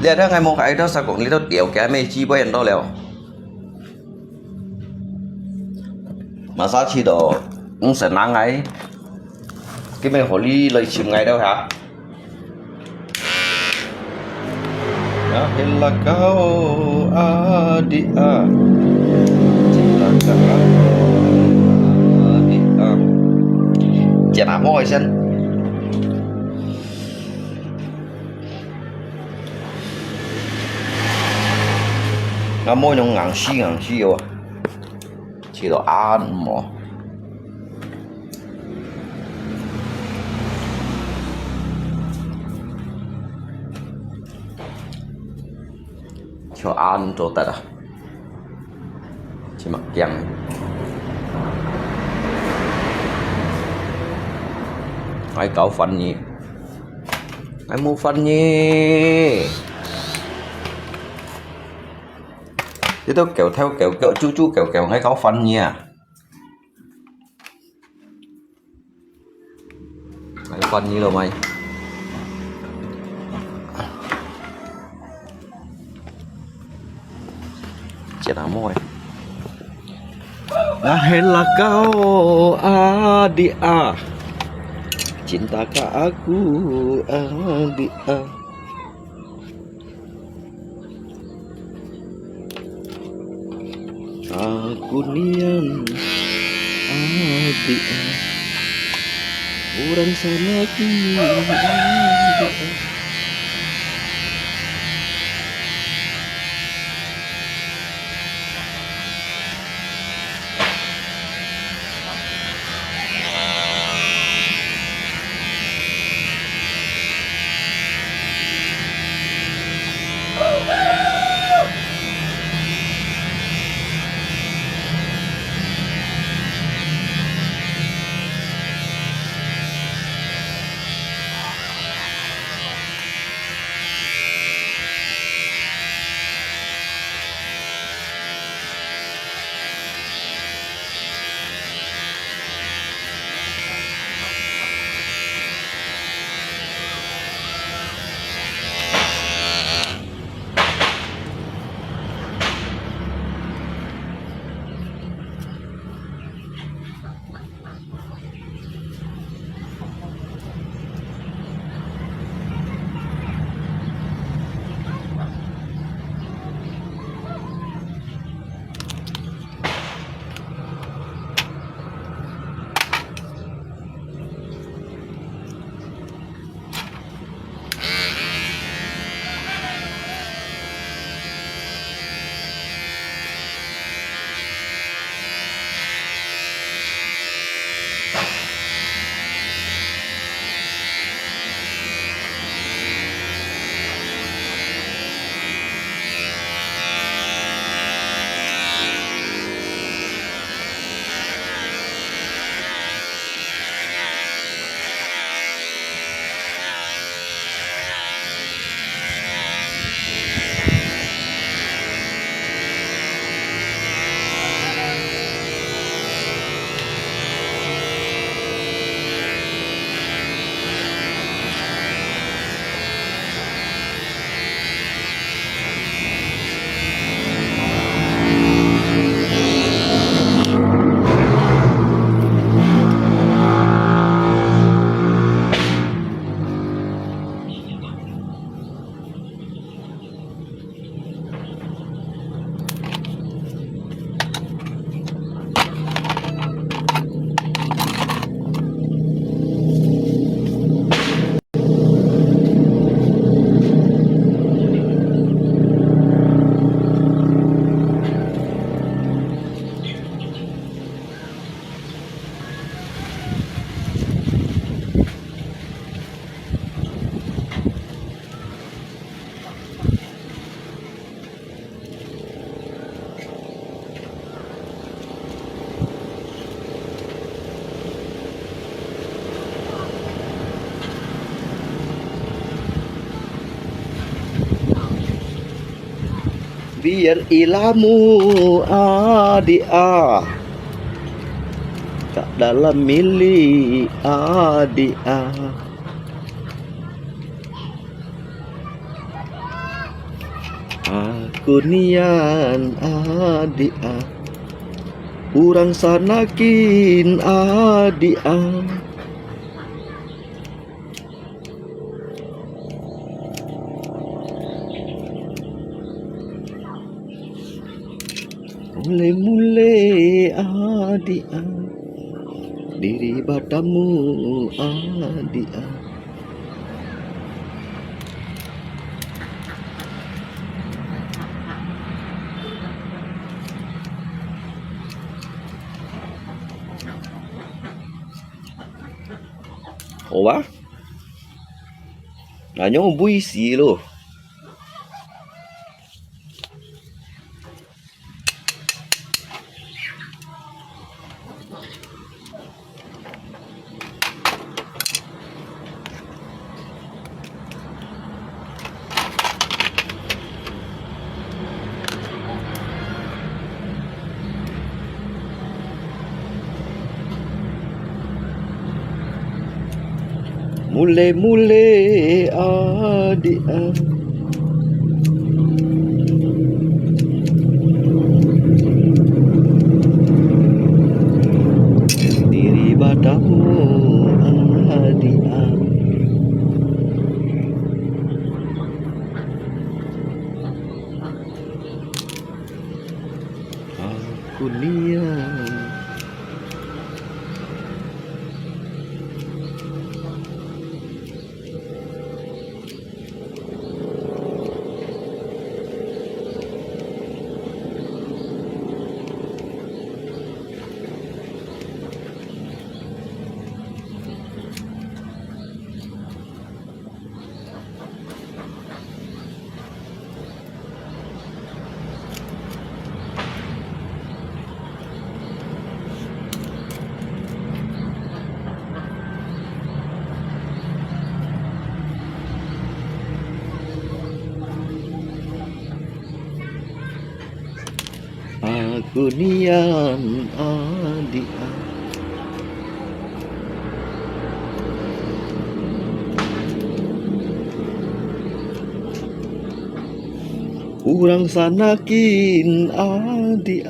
liền đó ngày một cái đó sao cũng li đó tiểu cái men chi bên đó leo mà sao chi đó cũng sẽ nắng ấy cái men hồ ly lời chìm ngày đâu hả đó là cao đi chả nào môi xin nó môi nó ngang xí à chỉ đó ăn mà cho ăn cho ta chỉ mặc kem ai cậu phân nhỉ ai mua phân nhỉ chứ tôi kiểu theo kiểu chú kiểu hay có phân nha ai phân như là mày chết nào môi là kau adia cintakah aku adia aku nian adia orang sana adia biar ilamu adia tak dalam milik adik aku nian adik urang sanakin adik Mule-mule adik diri batamu adik Ủa? Là nhớ vui xì luôn. Mule-mule adik diri batamu adik aku niat aku niat adik urang sanakin adik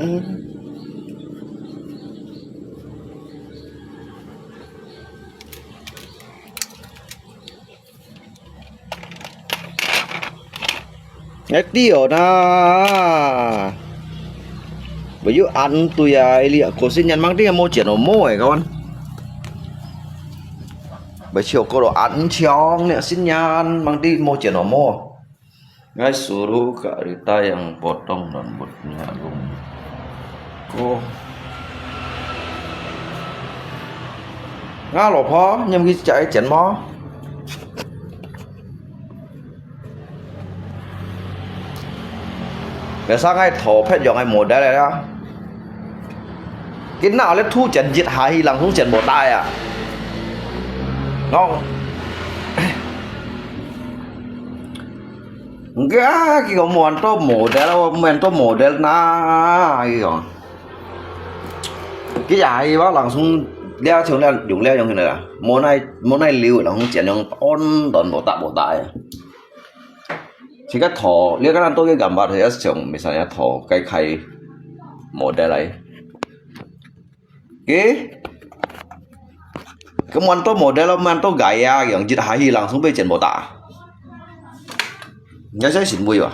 ngerti na bây giờ ăn tôi liệu có xin nhắn mang đi mua chuyện ở mua ấy các bạn bây chiều có đồ ăn chiong nè xin nhắn mang đi mua chuyện ở mua ngay suruh kak Rita yang potong rambutnya cô ngá lột phó nhưng khi chạy chỉnh mó để sang ngay thổ phép dọn ngay một đây này đó cái nào lấy thu trận diệt hại làm không trận bộ tai à ngon cái có món to model na cái còn cái dài bác làm xuống leo xuống leo dùng leo trong này à món này liều là không trận trong on đòn bộ tai chỉ cái thổ lihat kan tôi cái gambar saya chồng misalnya thổ cái khay model này cái món to món to gaya yang jiat hai langsung被剪 bộ tạ nhớ sẽ xịn mùi à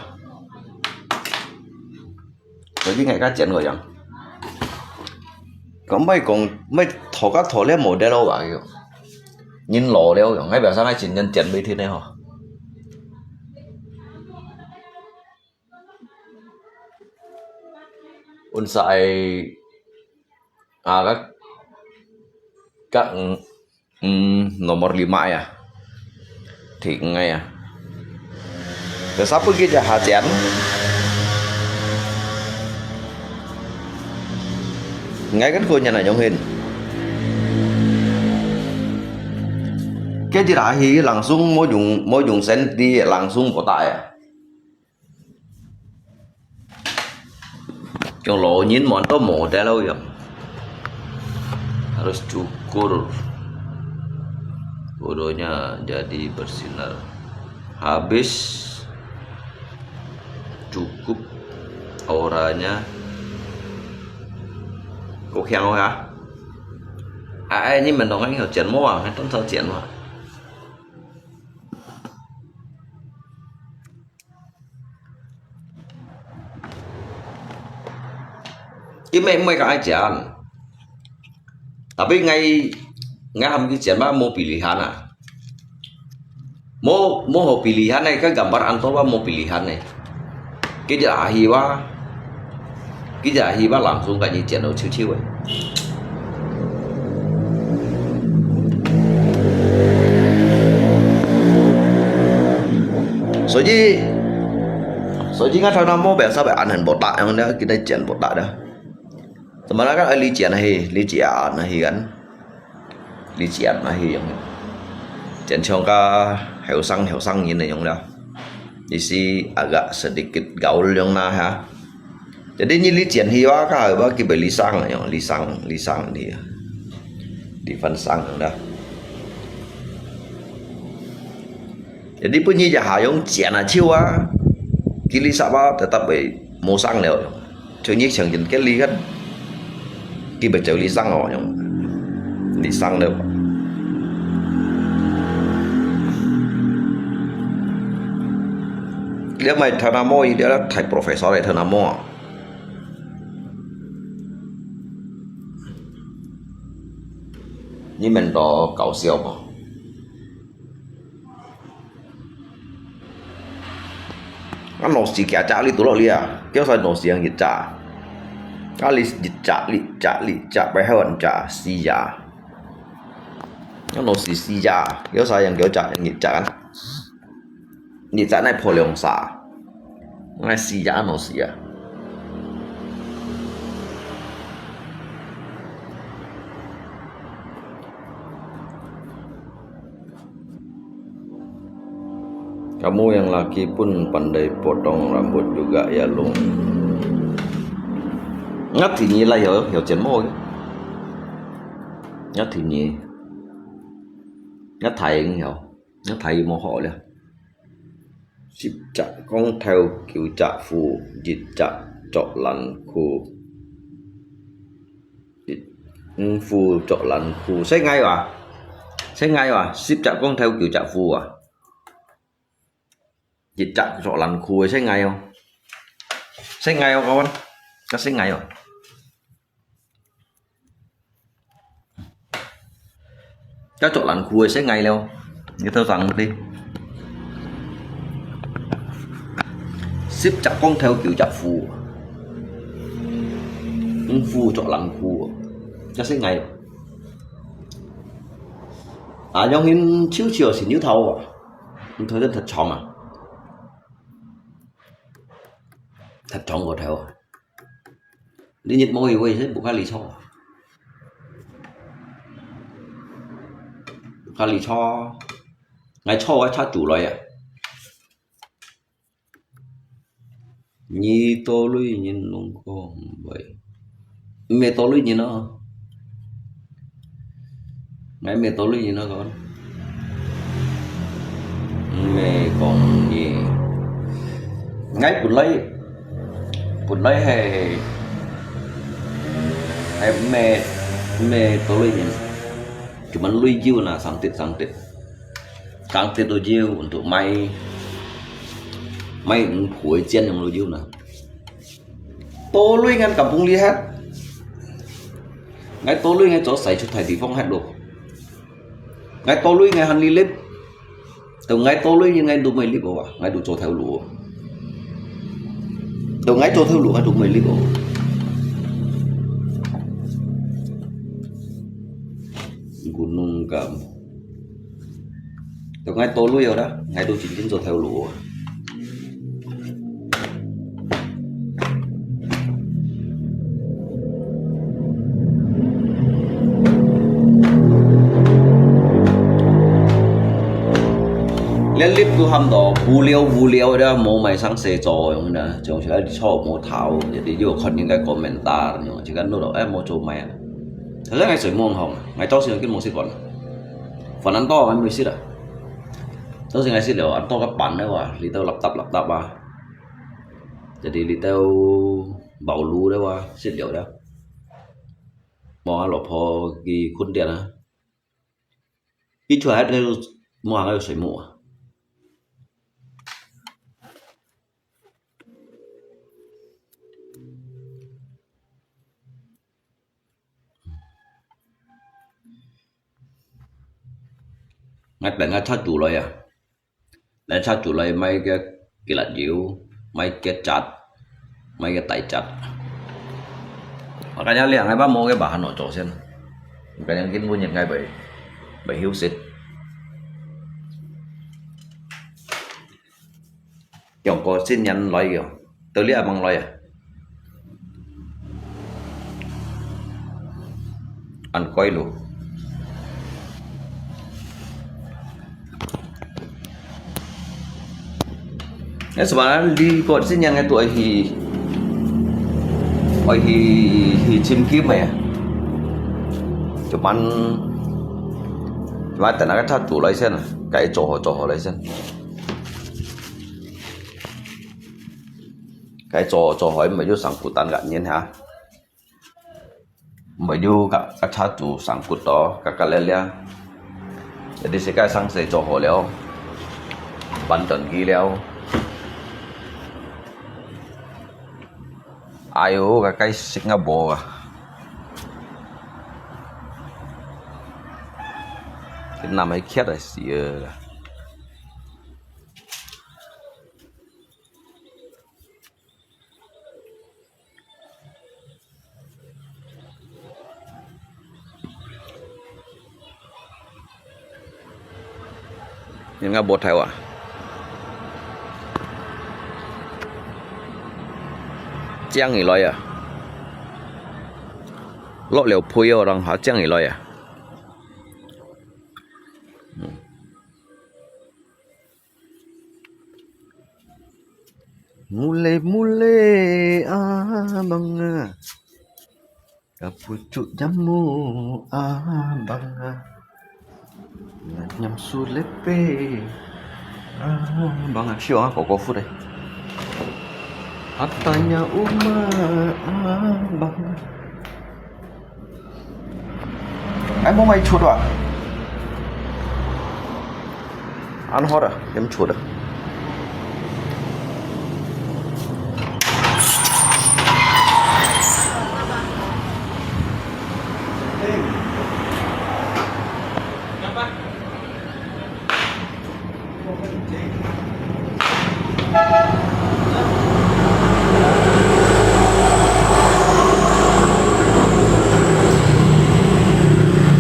rồi cái ngày các chuyện rồi chẳng có mấy thổ các thổ lên model đâu vậy nhìn lỗ đeo ngay bây giờ ngay chỉ nhân chuyện bị thế này hả unsai các nomor 5 ya thì ngay à terus apa kita hatian ngay cái khối nhà này giống hình cái gì đã hi langsung mau dùng senti langsung của tại à trong lộ nhìn món to mổ té lâu rồi harus cukur, bodohnya jadi bersinar. Habis cukup auranya. Cô khéo hả? Nhưng mình nói hiểu chuyện mua hay trong thời chuyện mà. Cái mấy cái chuyện. Tapi ngay ham cái chuyện mau pilihan à. Mau pilihan này cái gambar anto mau pilihan này. Cái giả hi langsung kayak chuyện đâu chiêu ấy.所以nggak tahu nama biasa aneh botak yang ada kita chuyện botak dah. Sebenarnya kan li chuyện này kan, li chuyện này yang chuyện trong ka hiểu sang như này yang dah. Isi agak sedikit gaul yang nah ha. Jadi ni li chuyện hi wa ka ba ki be li sang di fan sang yang dah. Jadi punya jahat yang chuyện là chiêu á, cái lý sao tetap bị màu sang đều, cho như chẳng nhìn cái lý hết, cái bề trời lý sang họ nhung, lý sang đều. Nếu mà thằng Nam Mô thì là thầy professor này thằng Nam Mô. Nhưng mình đó cậu siêu mà. Nó xì kẻ trả lý tủ lộ lia kéo xoay nó xì ăn dịch trả cá lý dịch trả bài hơi ăn trả xì giả nó xì giả kéo xoay ăn kéo trả ăn dịch trả này phổ lượng xả ngay xì giả nó xì à kamu yang laki pun pandai potong rambut juga ya Lung. Ngắt thì nhì là hiểu chuyện môi. Ngắt thì nhì. Ngắt thầy cũng hiểu. Ngắt thầy mô họ liền. Xịp chạ con theo kiểu chạ phù, dịch chạ trọ lằn khu. Phù trọ lằn khu. Xếp ngay à? Xịp chạ con theo kiểu chạ phù à? Dịch chặt rõ lằn khui xách ngay không? Xách ngay không các bạn? Các xách ngay không? Các chỗ lằn khui xách ngay đâu? Như tôi rằng đi. Xếp chặt con theo kiểu chặt phù. Phù chỗ lằn khu. Các xách ngay không? Nhóm hình chiều xỉn như thầu à? Thôi rất thật chóng à? Thật trọng của theo đi nhiệt môi quay hết buka lý cho ngày cho cái cha chủ loại à nhi tô lui nhìn luôn con vậy mẹ tô lui nhìn nó ngày mẹ tô lui nhìn nó con mẹ còn gì ngay của lấy hay mẹ tôi lấy nhìn cuma lui jiu na sangtit tu jiu untuk mai kue chiên yang lui jiu na tôi lui ngan kampung lihat ngay tôi lui ngay chỗ xảy chút thầy tỷ phong hát được ngay tôi lui ngay han li lip từ ngay tôi lui như ngay đủ mấy lip à ngay đủ chỗ theo lúa từ ngay chỗ theo lúa ngay đủ mấy lip Gunung Kamu từ ngay tôi lui rồi đó ngay đủ chính chỗ theo lúa lên clip tu ham đó vô liêu đó mau mày sang xe cho yung đó chúng sẽ cho mau thảo jadi juga kon những cái komentar nhưng chỉ cần lúc đó em mau cho mày Thật ra ngày sưởi muông hồng, ngày to xưa cái muông xịt phần ăn to anh mới xịt à. Tao ngày xịt liệu ăn to các bản đấyว่ะ, li tao lập tập à. Jadi li tao bảo lú đấyว่ะ, xịt liệu đó. Mau lọp ho cái khuôn tiền à. Ít chua hết đây mua hàng sưởi muông. Ngay bạn ngay thắt chủ lời à, lại thắt chủ lời mấy cái lạt diệu, mấy cái chặt, mấy cái tay chặt. Makanya lihat ngay ba mau cái bahan nội chỗ xem, cái yangkin punya ngay bảy hiếu xịt. Kiểu có xin nhắn lời kiểu, tôi lihat bằng lời à, ăn quay luôn. Ya sebenarnya di kondisi yang itu sim kim ya. Cuman tenaga satu lấy sen cái chỗ lấy sen. Cái chỗ hỏi mà vô sangkutan gak nyen ha. Mà vô các satu sangkut đó các kalelya. Jadi sekarang sang saya chỗ leo. Banten gi leo. Ayo cái Singapore cái năm ấy khét rồi xì Singapore theo à. Giang nghỉ lôi à, lót liều pui ở đằng họ giang nghỉ lôi à. Mule banga, kapucuk jamu banga, nyam sulepe banga. Siapa kok food deh. Katanya bang. Em mau mày chuột à? Ăn hot à? Em chuột à?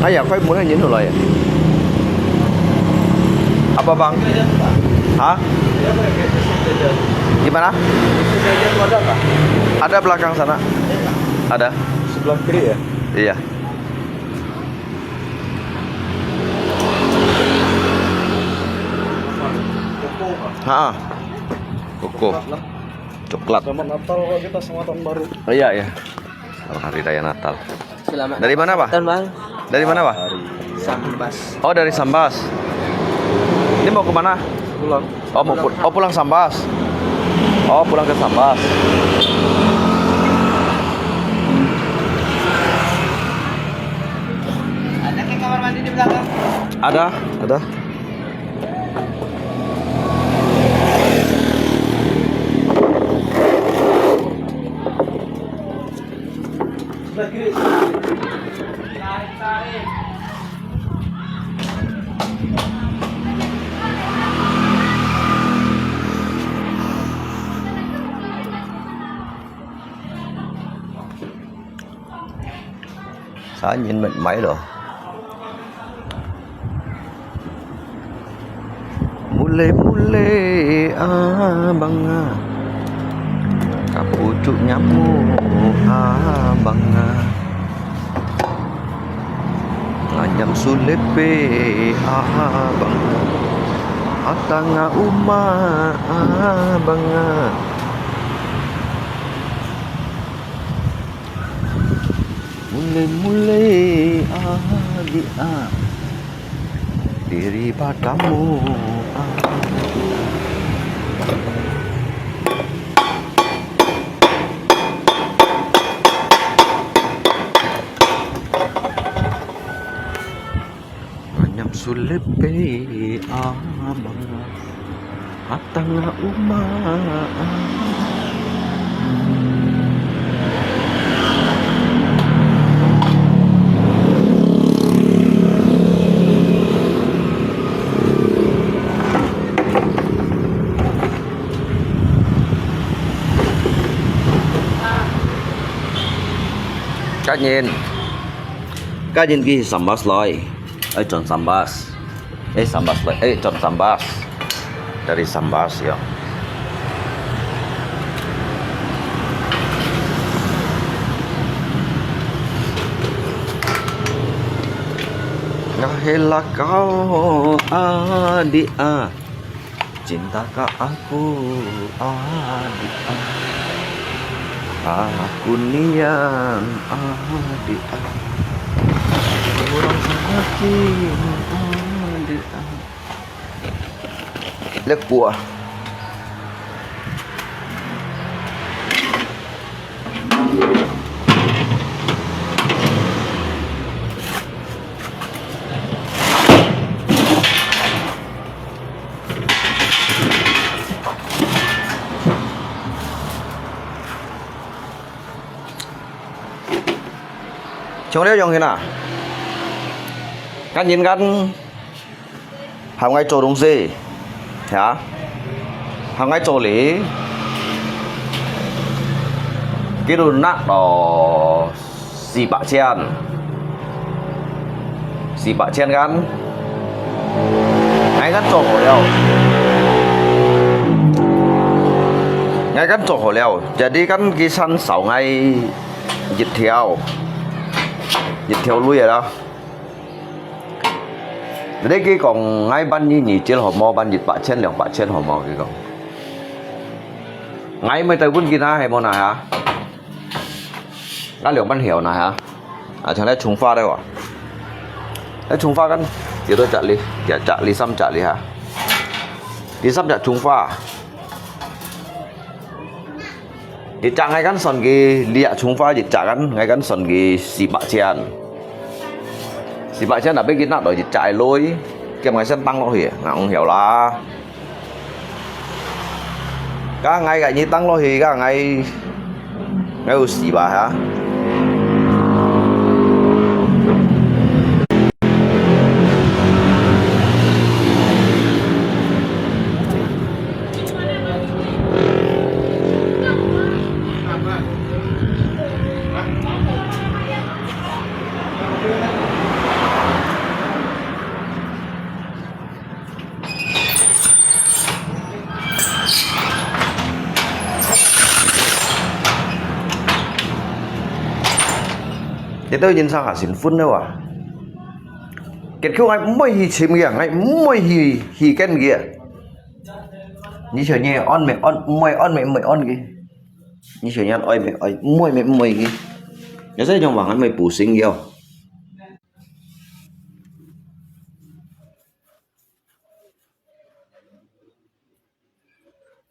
Ayah, kau muốn anh nhấn rồi. Apa bang? Hah? Gimana? Ada belakang sana. Ada. Sebelah kiri ya? Iya. Ha. Koko. Coklat. Selamat Natal kalau kita sama tahun baru. Oh, iya ya. Hari raya Natal. Selamat Dari mana, Pak? Natal, Bang. Dari mana, Pak? Sambas. Oh, dari Sambas. Ini mau kemana? Pulang. Oh, pulang Sambas. Oh, pulang ke Sambas. Ada ke kamar mandi di belakang? Ada. Sebelah kiri. Tarik. Xã nhìn mình mấy rồi. Mule banga, kapucuk nyamuk banga, nganyam sulepe banga, atanga banga. mule dia daripadamu Anyam sulepe abang Atanga uma Cá nhìn ghi sambas loy John Sambas Sambas loy John Sambas dari Sambas ya Ngahela kau adik cintakah aku adik aku nian adik orang semakin adik lihat buah Chúng đéo dùng thế nào Các nhìn gắn Hàng ngay chỗ đúng gì Hả Hàng ngay chỗ lý Cái đồ nát đó Xì bạ chen gắn Ngay gắn chỗ hổ leo Ngay gắn chỗ hổ leo Jadi kan kisan 6 ngày Dịch theo lui rồi đó đấy cái còn ngay ban như nhỉ trên hồ mò ban dịch bạ trên lượng bạ trên hồ mò cái còn ngay mấy tay quân kia hay mò này hả đã lượng ban hiểu này hả chẳng lẽ trùng pha đây à đấy trùng pha kan thì tôi trả lý xăm trả lý hả lý xăm trả trùng pha thì chẳng ngay gắn sòn cái lia trùng pha dịch trả gắn ngay gắn sòn cái xì bạ chen là bên kia nào đổi dịch chạy lối kèm ngay sân tăng lo hỉ không hiểu là các ngay cái như tăng lo hỉ các ngay xì bà hả Thế tôi nhìn sang cả xin phun đâu à kết không ai mới hi chim kìa ngay mới hi ken kìa như trời nhẹ on mẹ on kì như trời nhẹ oi mẹ oi môi kì nhớ thấy trong vàng anh mày bù sinh nhiều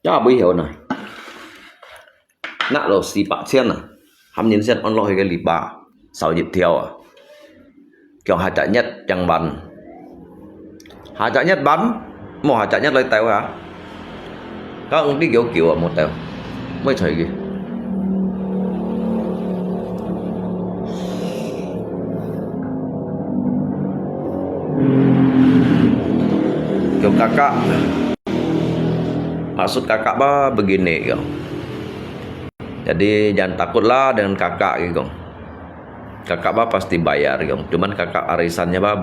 chắc bây hiểu này nãy rồi xì bạc chen à hàm nhìn xem on lo cái lì bà 6 nhịp theo à kiểu hai chạy nhất chẳng bắn hai chạy nhất bắn một hai chạy nhất lấy tèo hả các ông đi kiểu ở một tèo mới thấy kì kiểu kakak maksud kakak bah begini gitu jadi jangan takutlah dengan kakak gitu kakak bah pasti bayar gitu. Cuman kakak arisannya bah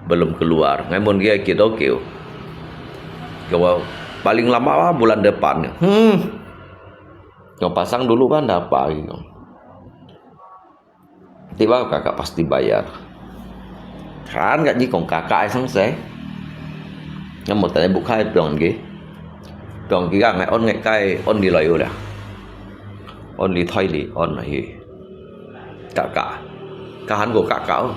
belum keluar ngamon dia gitu kalau paling lama bah bulan depan kau pasang dulu kan dapat gitu tiba kakak pasti bayar kan gak như còn kakak sáng sẽ nhưng một tại bục hai tuần cái ngày on ngày cay on đi lời rồi on đi thay đi on này cả hắn của cả cảo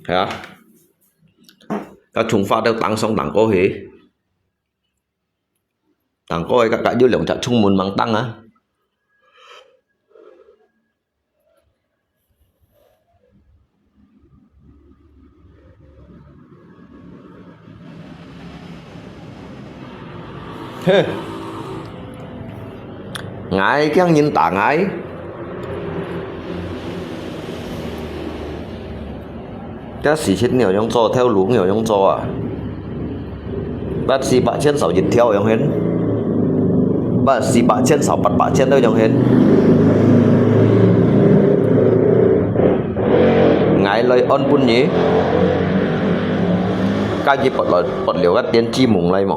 hả các chúng pha đều tăng xong đẳng có hế đẳng có các đại dư lượng chặt chung muốn mang tăng á ngại cái nhìn tả ngại cái sĩ chết nhiều trong cho theo lũ nhiều trong cho à bác sĩ bạn trên sáu dịch theo trong hết bác sĩ bạn trên sáu bắt bạn trên đâu trong hết ngại lời ôn bún nhỉ cái gì bật liều các tiên chi mùng này mà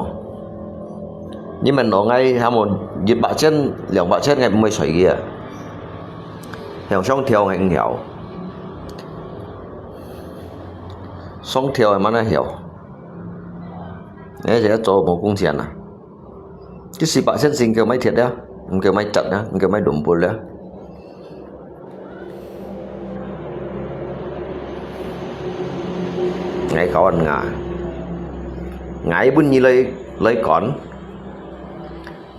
nhưng mà nó ngay ha một dịch bạn chân liều bạn chân ngày mới sỏi kia hiểu xong theo hành hiểu xong theo mà nó hiểu đấy sẽ cho một công chuyện à cái gì bạn chân sinh kêu máy thiệt đó kêu máy chặt đó kêu máy đụng bùn đó ngày khó ăn ngà ngái bún như lấy cón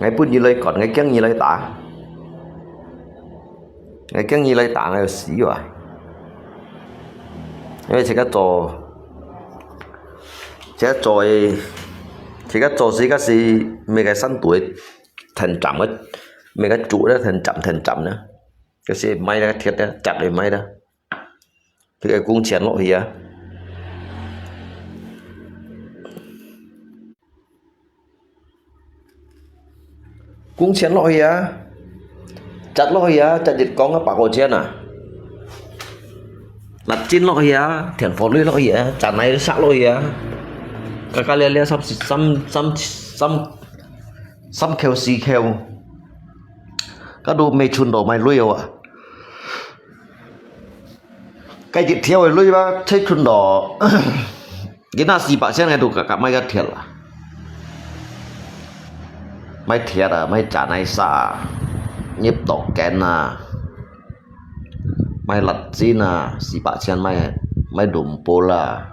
ngày bún như lấy cón ngày kén như lấy tả ngày kén như lấy tả ngày xí rồi因为这个做是个是每个深度thành chậm ấy mấy cái trụ đó thành chậm nữa cái gì may đó thiệt đó chặt để may đó cái cung chén lộ gì á cung chén lộ gì á chặt lộ gì á chặt dịch con cái bạc hồ chén à đặt chín lộ gì á thiền phổ lưỡi lộ gì á chặt này sạ lộ gì á cái lia xăm kêu xì kêu các đồ mày chun đồ mày lưỡi à cái tiếp theo là lưỡi ba thấy chun đồ cái nào xì bạc xem này đồ cả mày cái thiệt là mày thiệt à mày chả này xả nhịp tổ kén à mày lật chín à xì bạc xem mày đụng bồ là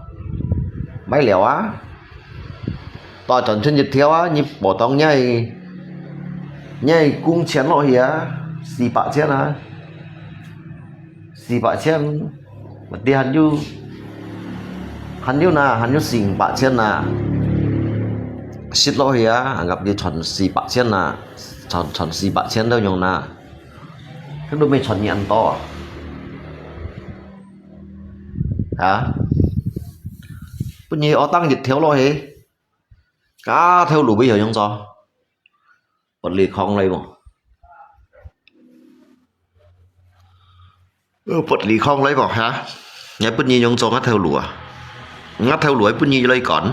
mày liều á tao chọn chân nhịp theo á nhịp bỏ tông nhảy cung chén lọ hìa xì bạc chén à xì bạc chén mà đi hắn như xình bạc chén à xịt lọ hìa gặp đi chọn xì bạc chén à chọn xì bạc chén đâu nhung na cái đôi mày chọn nhị ăn to hả bây giờ ở tăng nhịp theo lọ hì cá theo đủ bây giờ nhung cho bật lì không này mà bật lì không lấy vào hả nhảy bứt nhi nhung cho ngắt theo lúa bứt nhi lấy cẩn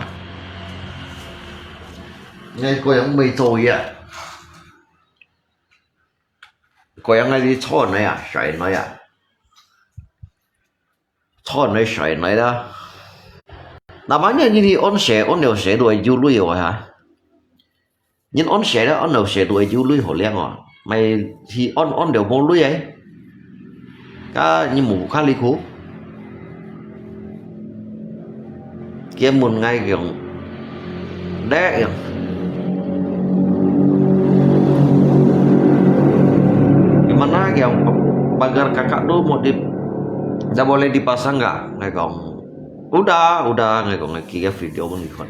nhảy coi ông mày rồi à coi ông này đi chọn này à sải này à chọn này sải này đó làm anh như thì ôn nhiều sẽ đuổi du lui rồi hả nhưng ôn sẽ đó ôn đầu sẽ đuổi du lui hồ leng rồi mày thì ôn đều mong lui ấy cả như mù khá lý khú kia một ngày kiểu đẻ kiểu gimana kiểu bagar kakak tuh mau di nggak boleh dipasang nggak nggak kong udah nggak kong lagi video pun ikon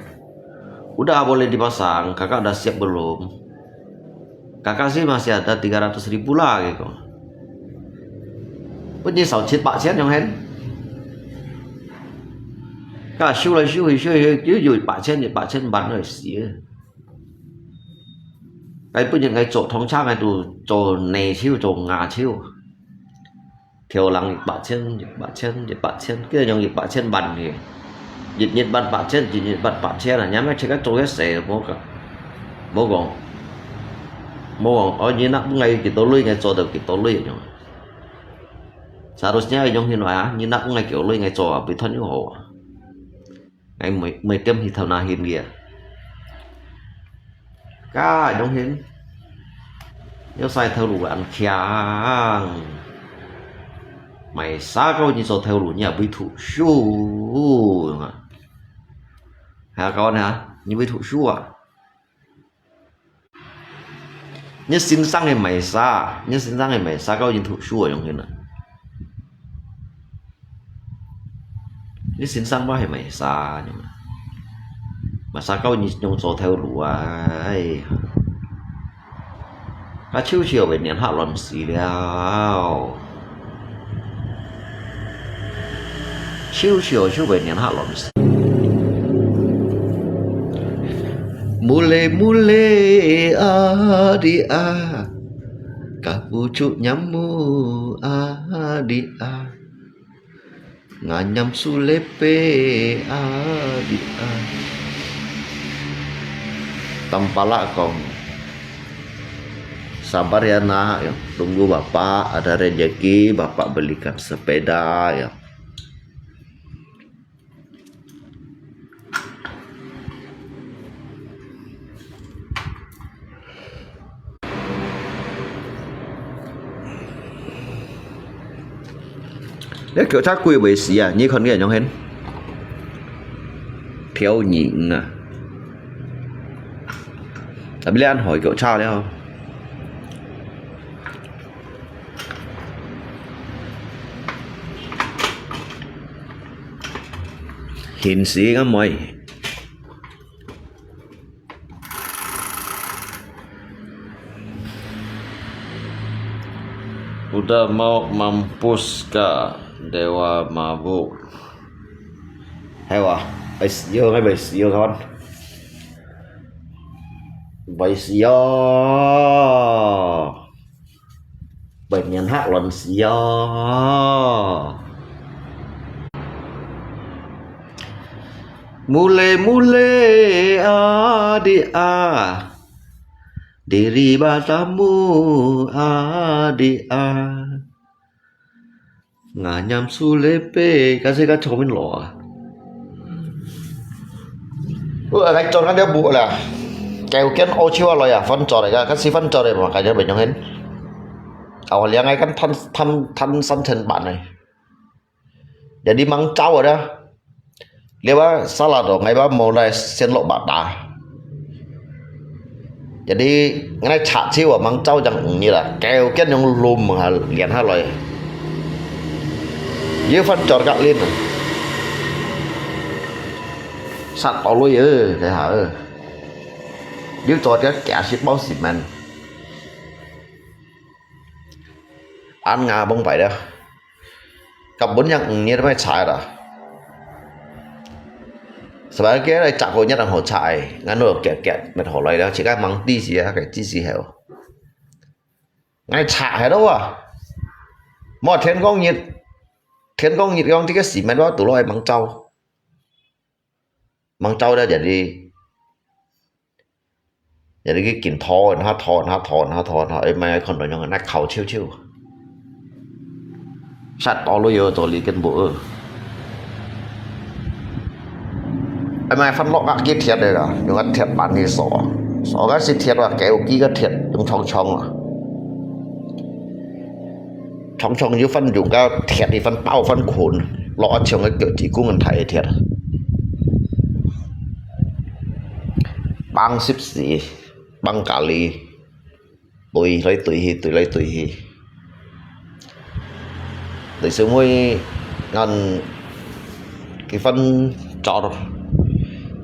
udah boleh dipasang kakak udah siap belum kakak sih masih ada 300.000 lah gitu bất nhiên 6 bạc chết trong hết cả siêu là siêu chứ rồi bạc chết bắn rồi xí cái bất nhiên cái chỗ thông trang này tụ chỗ này siêu chỗ ngà siêu theo lăng bạc chết cái dòng bạc chết bắn thì nhiệt bắn bạc chết là nhắm trên các chỗ hết sẻ bố còn ở như nắp ngay cái tổ lưới ngay chỗ được cái tổ lưới rồi seharusnya yang hinwa như nắp ngay kiểu lưới ngay chỗ bị thân như hồ ngay mấy tiêm thì thằng nào hiền kìa cá đông hiến nhớ sai theo lũ ăn khiang mày xa câu như số theo lũ nhà bị thủ su hả con hả như bị thủ su à nhớ xin sang ngày mày xa câu như thủ su ở trong hiến à nhớ xin sang bao ngày mày xa nhưng mà xa câu như trong số theo lũ ai cá chiêu chiều về niệm hạ luận xì đeo chiêu chiều về niệm hạ luận xì mù lê a đi a cả vũ trụ nhắm mù a đi a ngà nhắm su lê pê a đi a tanpa lakong. Sabar ya nak, ya. Tunggu bapak ada rezeki, bapak belikan sepeda ya. Nếu kiểu chắc quy bởi xí à, như con nghe nhau hết. Theo nhịn à. Tại bây giờ anh hỏi kiểu sao đấy không? Hiện sĩ các mày udah mau mampus kah dewa mabuk hewa siêu ngay siêu con siêu bệnh nhân hát lần siêu mule adia diri batamu adia nganyam sulepe kasih kacau min lo cái tròn cái đeo bộ là kèo kiến ô chiêu rồi à phân trò này cái xí phân trò này mà cái đeo bệnh nhân hết ở liền ngay cái thân sân chân bạn này jadi mang trâu rồi đó dia bah salah dong, ngai bah mau lai sen lok bata. Jadi ngai chặt chiu mang trâu chẳng như là kèo kết những lùm mà liền hai loại. Dưới phân tròn gạt lên. Sạt tỏ lôi cái hả? Dưới tròn cái kẻ ship bao xịt men. Ăn ngà bông vậy đó. Cặp bốn nhang như nó phải xài rồi. Sebagai này chặt hồi nhất là hồ chạy ngắn nửa kẹt mệt hồ này đó chỉ cái mắng đi gì á cái chi gì hiểu ngay chạy hay đâu à mọi thiên công nhiệt công thì cái gì mà đó tụi loài mắng trâu đó jadi cái kìm thon em mai con đó nhau nát khẩu chiêu sát to luôn giờ tôi lý kinh bộไอ้แม่ฟันล็อกกี่เทียดเลยล่ะยังก็เทียดปานนี้สอก็สิเทียดว่าแกวกี้ก็เทียดตรงช่องอ่ะช่องอยู่ฟันอยู่ก็เทียดที่ฟันเป้าฟันขนล้อเชียงก็เกิดจีกุ้งเงินไทยเทียดปัง14ปังกาลีตุยlấyตุยđể số môi ngân cái phân trò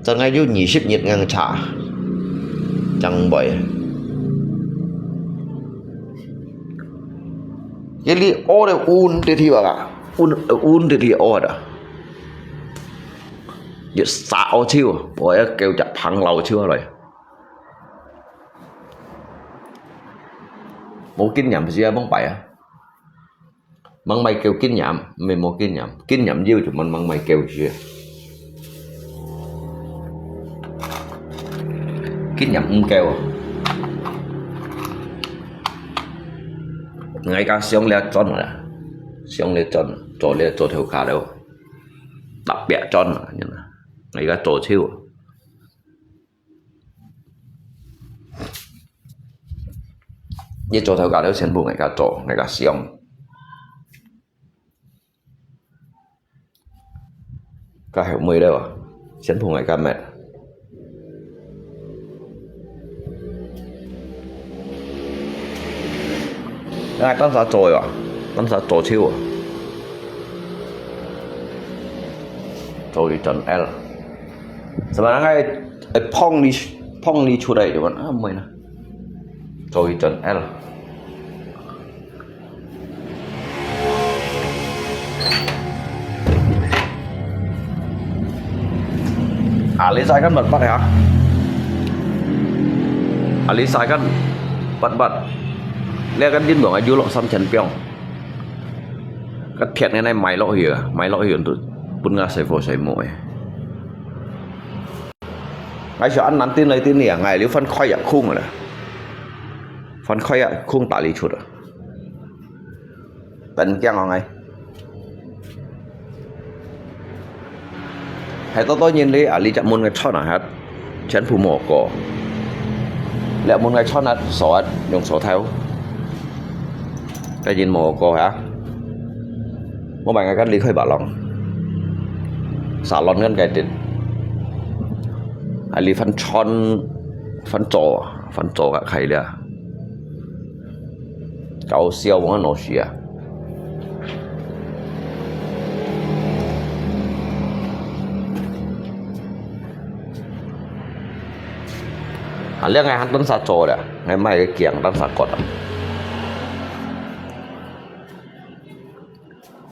cho ngay dù nhị ship nhiệt ngang trả chẳng bởi cái li ô đều un thì bảo à un thì ô đó giờ xạo chiêu bởi kêu chặt phẳng lầu chưa rồi một kinh nhầm gì bóng bậy à măng mày kêu kinh nhầm mình một kinh nhầm dư thì mình măng mày kêu gì kinh nhầm kêu ngay cả xiong le tròn rồi xiong le tròn trò le trò theo cả đâu đặc biệt tròn như là ngay cả trò chiêu 一做頭教了全部人家做，人家上。個係妹咧喎，全部人家咩？ai tấn xã trồi à, tấn xã trồi chiêu à, trồi trần L, sebenarnya phong đi出来的嘛，没呢，trồi trần L, Ali sai kan bật ya, Ali sai kan bật lẽ cái दिन của du lộ xăm chân piong cái thiệt này máy lọ hiểu tụi bún nga xây mũi ngay chỗ ăn nắn tin này tin nè ngày nếu phân khoai ạ khung rồi phân khoai ạ khung tả lý chuột rồi tận keng vào ngay hay tôi nhìn đi à lý chạm môn ngay cho nào hết chén phủ mỏ cổ lẽ môn ngay cho nát sỏi dùng sỏi theoได้ยินหมอก็ฮะเมื่อวานกันลีเคยบาลองสารลอนเงินไก่ติดอันลีฟันช้อนฟันโจกับใครเลยเกาเซียววังโนเชียอันเรื่องไงฮันต้นซาโจเนี่ยไงไม่เกี่ยงต้นซากด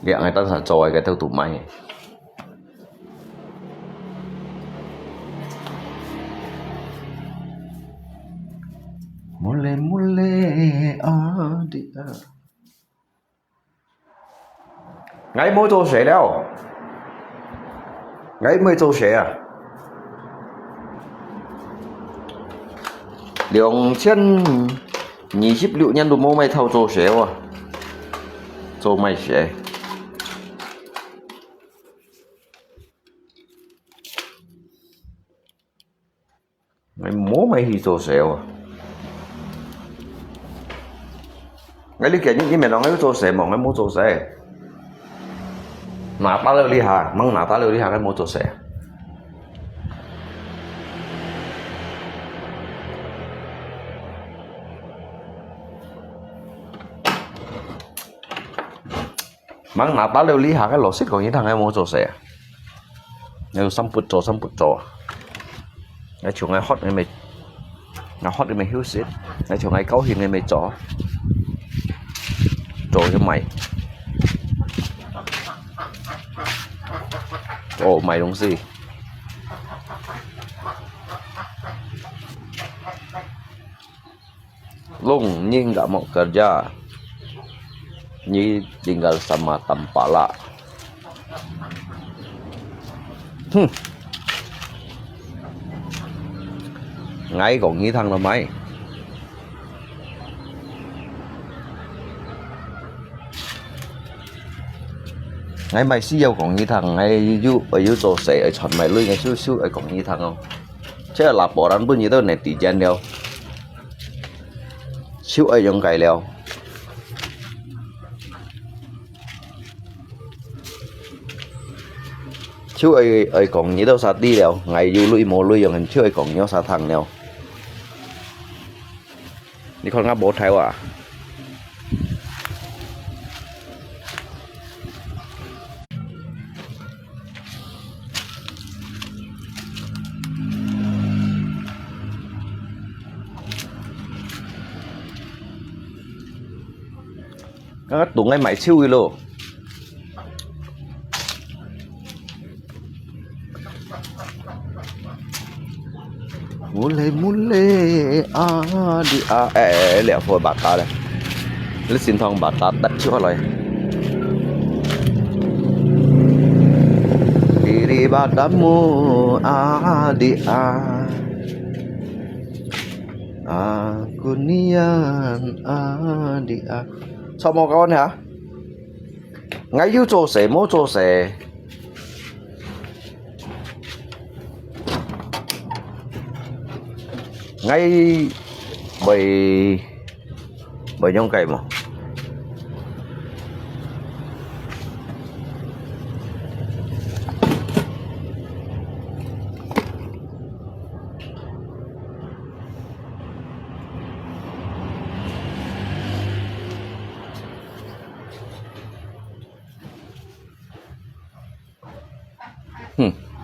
liệu người ta sản trồi cái theo tủ máy mole đi ngay mới做谁了ngay mới做谁啊2026年都冇咪偷做谁喎做咪谁mày múa mày thì trồ xẹo à ngay lý kiện những cái mày nói ngay trồ xẹo mà ngay múa trồ xẹo nã ta leo đi hà măng nã ta leo đi hà ngay múa trồ xẹo măng nã ta leo đi hà cái lỗ xích còn những thằng ngay múa trồ xẹo nếu xăm bụt trồ ngay chỗ ngay hot ngay mày hiếu xít ngay chỗ ngay cáu hiền ngay mày chó cho mày ồ mày đúng gì lung nhưng gak mau kerja Nyi tinggal sama Tampala ngay còn nghĩ thằng là mấy ngay mày xí dâu còn nghĩ thằng ngay ở dưới chỗ sẽ ở chọn mày lưới ngay xíu ở còn nghĩ thằng không chứ là bỏ đánh bữa như thế này tỷ chân đeo xíu ở trong cày leo chứ ai còn nhớ đâu sao đi đâu ngày du lui mồ lui rồi chứ ai còn nhớ sao thằng nào đi con ngáp bố theo à các tụng ngay mày siêu luôn mule đi lẹ phôi bát ta đây lấy xin thong bát ta đặt chỗ rồi đi bát damu đi kunian đi sao mà con hả ngay yêu chỗ sẽ mua chỗ sẽ ngay bởi nhông cây mà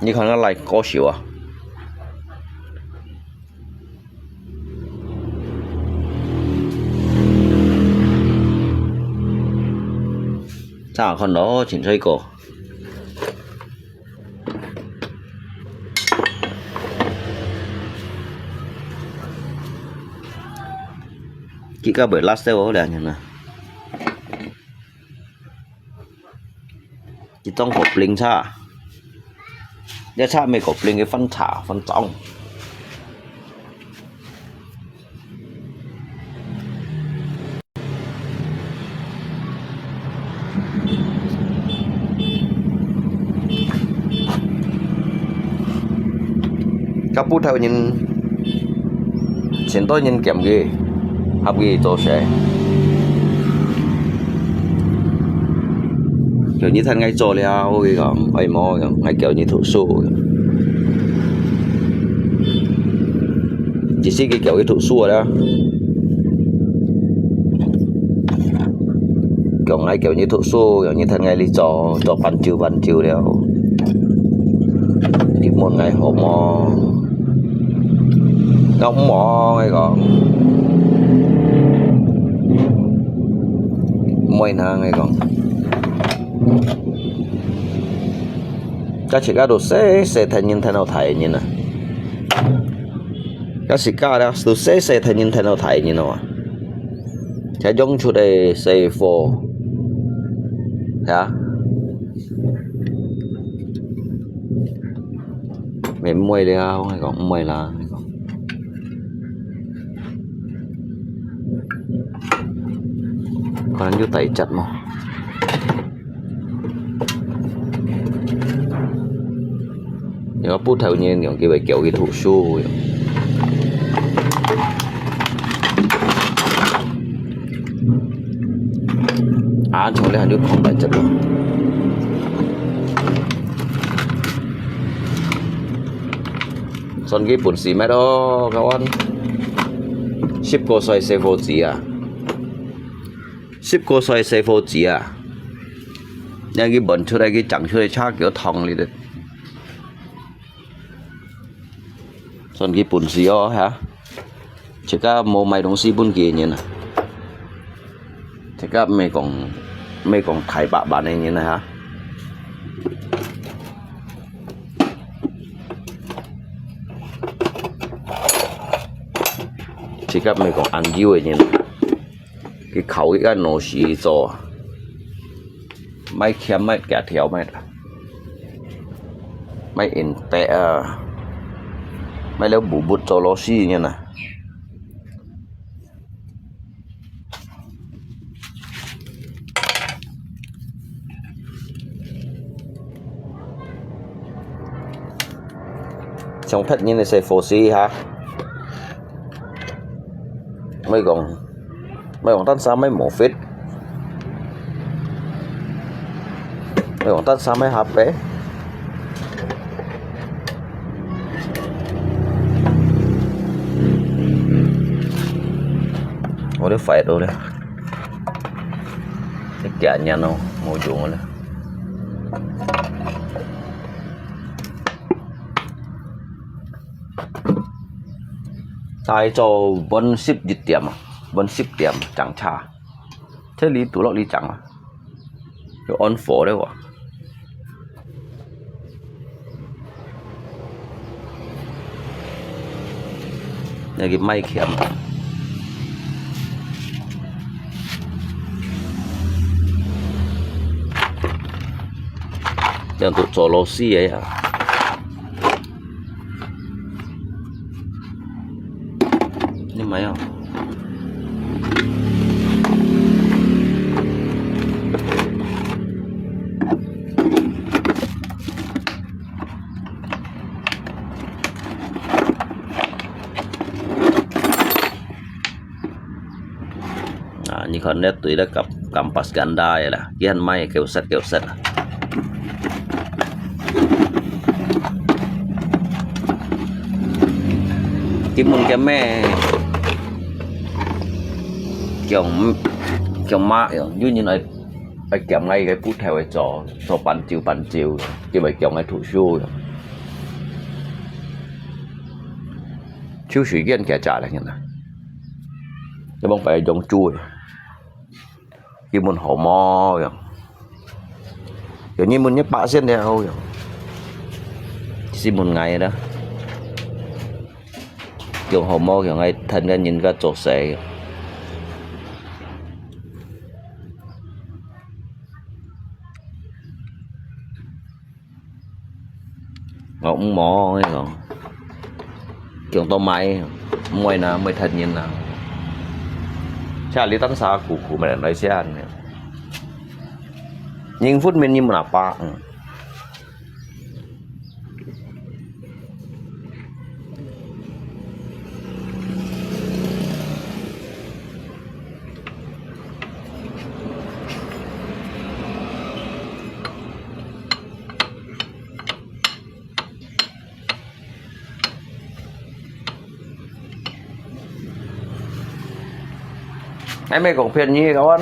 như khả năng lại có xíu à sao con đó chỉnh chơi cổ chỉ có bởi lát xeo là như nào chỉต้องกดลิงช่าถ้าช่าไม่กดลิงไอ้ฟันฉาฟันจ้องcác bút theo nhìn xin tôi nhìn kiểm ghi học ghi tôi sẽ kiểu như thân ngay trò leo cái còn ai mò ngay kiểu như thủ xu chỉ xin cái kiểu cái thủ xu đó kiểu ngay kiểu như thủ xu kiểu như thân ngay đi trò văn chiều đeo đi một ngày họ mò ngóng mò ngay còn môi nàng ngay còn các chị các đồ sẽ thành nhân thế nào thầy như nào các chị các đó đồ sẽ thành nhân thế nào thầy như nào sẽ giống chủ đề say for hả mềm môi đeo hay còn môi là còn như tay chặt mà nhớ bút theo nhiên những cái bài kiểu cái thủ xu trong đây nước không tay chặt rồi son cái bún xì mét đó các bạn ship cô xoay xe vô gì à ship cô xoay xe vô gì à nhưng cái bẩn chỗ đây cái chẳng chỗ đây cha kiểu thòng đi đấy son cái bún xì đó hả chỉ có một mấy đồng xì bún kia như này chỉ có mấy còn thái bạ này như này hả chỉ có mấy còn ăn dưa như này cái khẩu cái nồi xì cho mấy kem mấy kẹt theo mấy in tệ mấy lớp bù bút cho nó xì như này trong thất như này sẽ phô xì hả mấy còn tắt sao mấy mổ phết mấy còn tắt sao mấy hộp bé có đứa phải đâu đấy cái cả nhà nó mua chuồng rồi tại cho vẫn ship dịch điểm vẫn ship điểm chẳng trả thế lý tủ lọ lý chẳng à cái on phổ đấy quả này cái may kiếm đang tụ cho lô xi ấy à nhưng mấy không Ni kon net tu ida kampas ganda ya lah. Kian mai keuset. Timun ke me kiong ma như như này ai kèm ngay cái phút theo cái trò bàn chiều cái bài kiong ngay thủ xu chiếu suy kiến kẻ trả lại như này cái bông phải giống chui cái muốn hổ mò kiểu như muốn nhấp bạ xin theo xin một ngày đó kiểu hổ mò kiểu ngay thân ra nhìn ra chỗ xe ngỗng mò ấy còn kiểu to máy môi nào mới thật nhìn nào cha lý tấn xa cụ mày nói xe ăn nhưng phút mình như mà pa em mấy còn phiền như các anh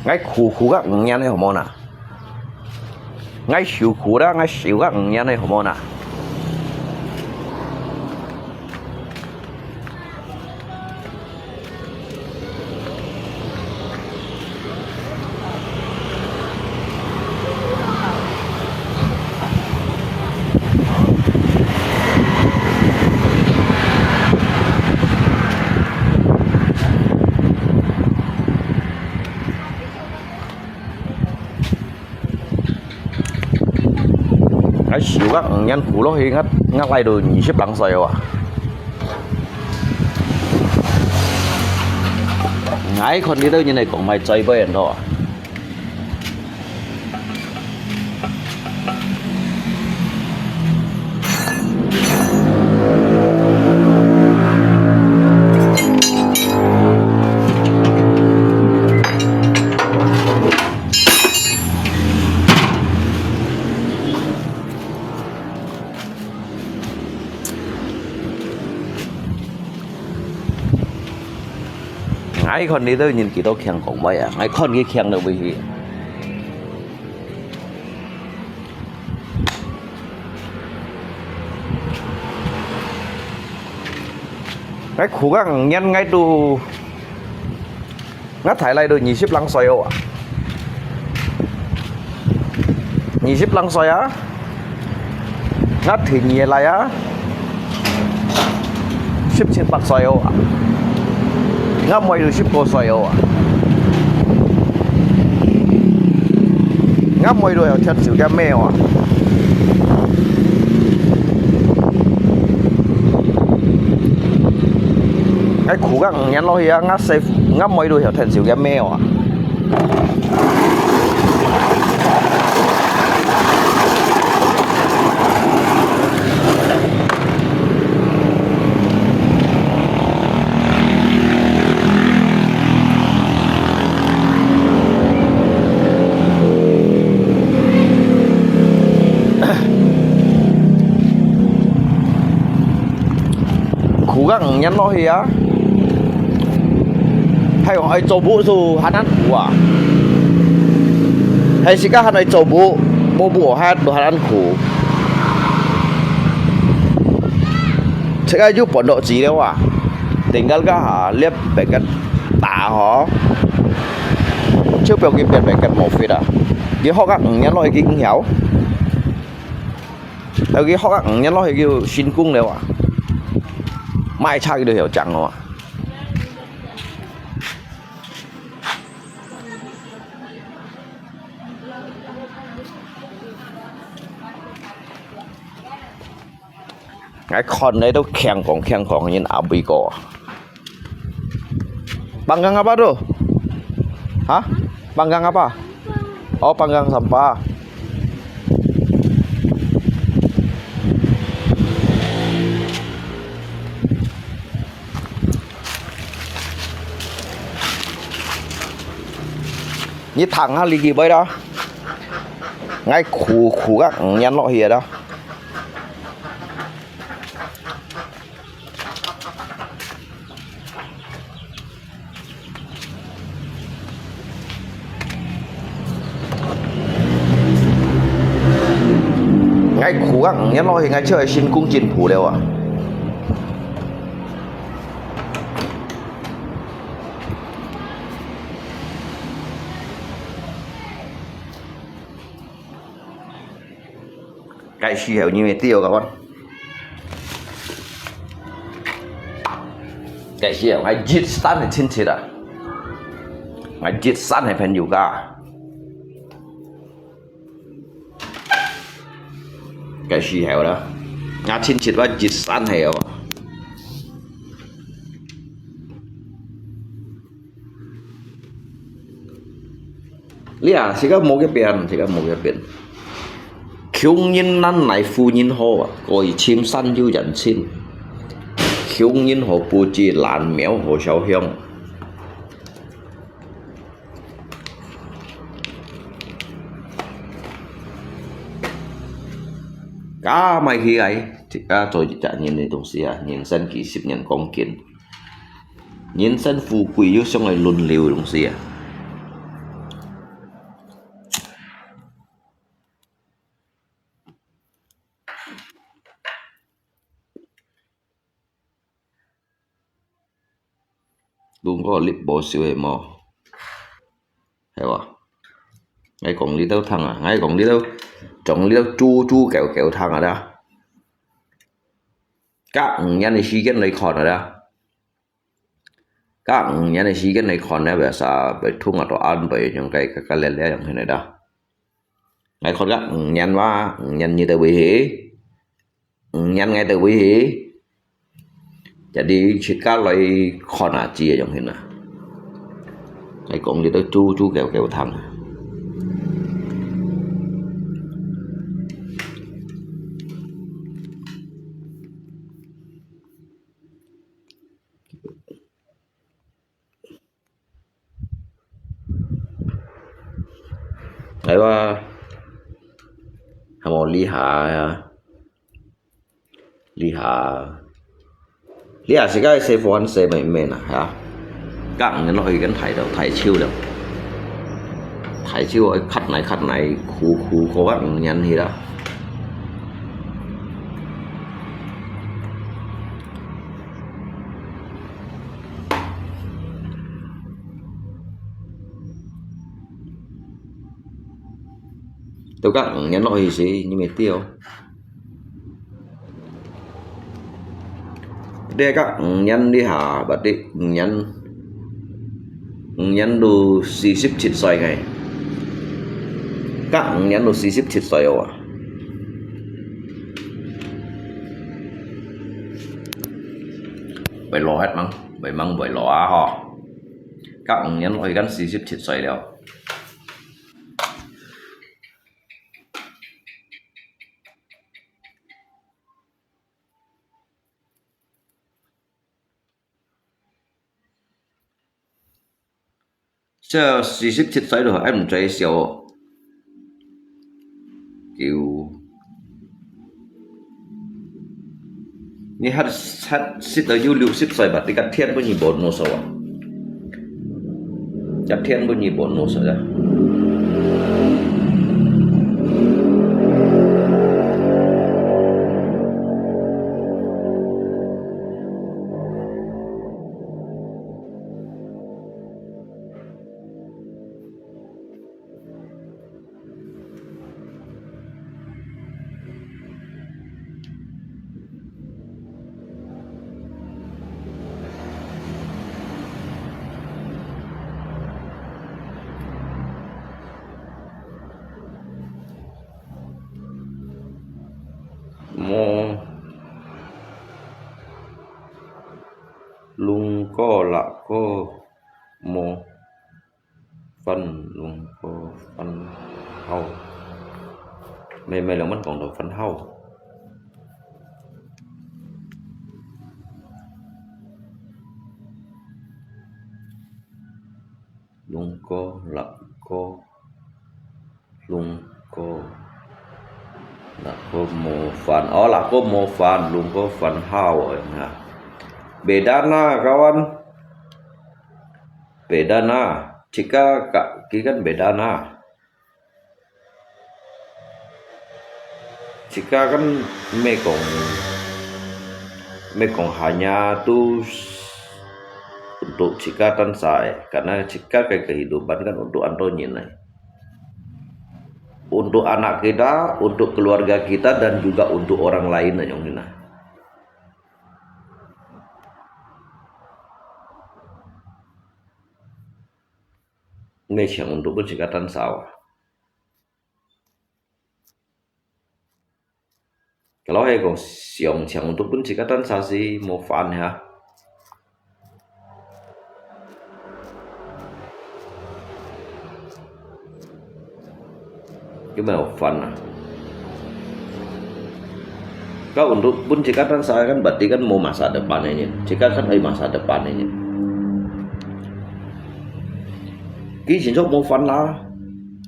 ngay khu các nghe này hormone à ngay xíu khu đó ngay xíu các nghe này hormone à cái xíu các nhân cũ nó hi ngắt lại đồ nhị xếp lắng xoay à ngái con đi đâu như này cũng mày chơi với anh thôi ngay con đi đâu nhìn kỹ đâu khen cũng vậy à ngay con cái khen đâu bị cái khu các nhân ngay tu ngắt thải lại đôi nhị xếp lăng xoay à nhị xếp lăng xoay á ngắt thì nhị lại á xếp trên bạc xoay à ngắm mày được ship cô xoay à ngắm mày được thật sự cái mèo à cái khu các nhắn lo hiya ngắt safe ngắm mày được thật sự cái mèo à các nhắn lo hi á hay hỏi châu bố dù hắn ăn củ à hay chỉ các hắn ấy châu bố hát đồ hắn ăn củ sẽ cái giúp bọn độ gì đâu à tinggal các hả liếp về cái tả họ trước biểu kịp về cái một phía à cái họ các nhắn lo cái héo tại cái họ các nhắn lo cái xin cung đâu à mai chắc được hiểu chẳng không ạ cái con đấy đâu khen còn như ảo bị cỏ panggang apa tuh hah panggang apa oh panggang sampah như thằng ha lì gì bơi đó ngay khu các nhăn lọ hìa đó ngay khu các nhăn lọ thì ngay chơi xin cung chín phủ đều à cái xì hẻo như mày tiêu các con cái xì hẻo ngay giết sẵn thì chín chết à ngay giết sẵn thì phải nhiều cả cái xì hẻo đó ngay chín chết và giết sẵn hẻo chỉ có một cái biển Khiung nhân nan này phu nhân hồ gọi chim săn du dẫn xin Khiung nhân hồ bù chi làn méo hồ sáu hiông cả mấy khi ấy thì cả tôi trả nhìn này đồng sĩ à nhìn sân kỳ xếp nhận con kiến nhìn sân phù quỷ yêu xong rồi luân liều đồng sĩ à luôn có clip bộ siêu hệ mò hiểu không ngay còn đi đâu thằng à ngay còn đi đâu trồng đi đâu chu kẹo thằng ở đó các nhà này xí cái này còn ở đó các nhà này xí cái này còn này bây giờ bị thung ở đó ăn bị những cái lẻ những thế này đó ngay còn các nhân quá nhân như từ bị hỉ nhân ngay từ bị hỉ jadi jika loi khona chia trong hình nào cái cũng đi tới chu kẹo thằng đấyว่าhàm mò lý hà sẽ cái xe phone xe mình à hả các nhân loại cái thải chiêu ấy khắt này khu có các nhân gì đó tôi các nhân loại gì như mấy tiêu đây các nhân đi hả bật đi nhân đồ xì xếp chít xoay này các nhân đồ xì xếp chít xoay à bảy lò hết măng bảy lò họ các nhân loại gắn xì xếp chít xoay đều这47岁了还唔最少叫你had sit ở du 60 岁吧，你个天不你不弄手啊？这天不你不弄手呀？ลุงก็ละก็โมฟันลุงก็ฟันเฮาไม่แล้วมันของดอกฟันเฮา lung ko lak ko lung ko lak ko mo fan. Oh, lak ko mo fan, lung ko fan hao. Nah, beda na kawan, beda na. Jika kaki kan beda na. Jika kan mekong hanya tuh untuk jika dan saya, karena jika kayak kehidupan kan untuk Antonin, untuk anak kita, untuk keluarga kita, dan juga untuk orang lain yang ini. Nggak untuk bersikatan sawah. Kalau hay kong siang untuk bersikatan sasi mau fan ya. Gimana fan? Kalau untuk bersikatan saya kan berarti kan mau masa depan ini. Jika kan masa depan ini. Ki chính mau fan lah,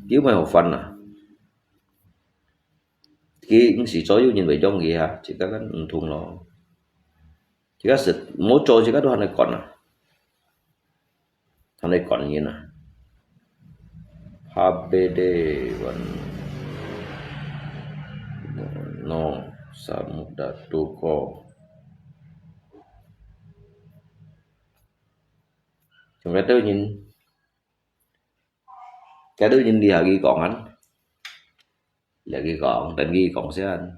ki mau fan lah. Ki chỉ cho yêu nhìn về trong gì hả? Chỉ các cái thùng nó chỉ các sự mỗi chỗ chỉ các đồ này còn à thằng này còn như nào HBD one no Samudra Tuko chúng cái đứa nhìn đi hả ghi còn anh là ghi còn tên ghi còn sẽ anh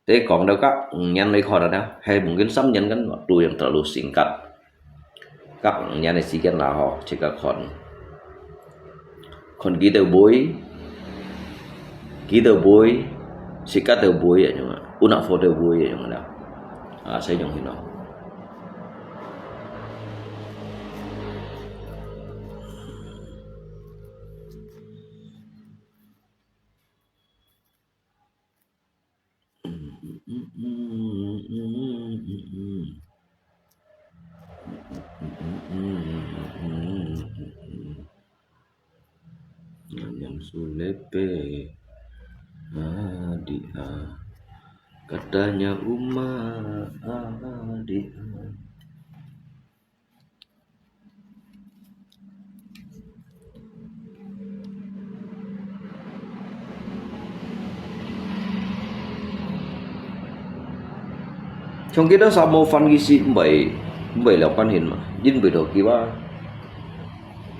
thế còn đâu các nhanh này khỏi rồi nào hay mungkin sắm nhanh kan waktu yang terlalu singkat các nhanh này sekian lah ho jika kon kita boy sikat teu boy ya cuma una foto boy ya cuma dah saya yang hina yang sulepe dia katanya dia trong cái đó sao mô phân ghi sĩ bởi là quan hình mà nhưng bởi đồ kia ba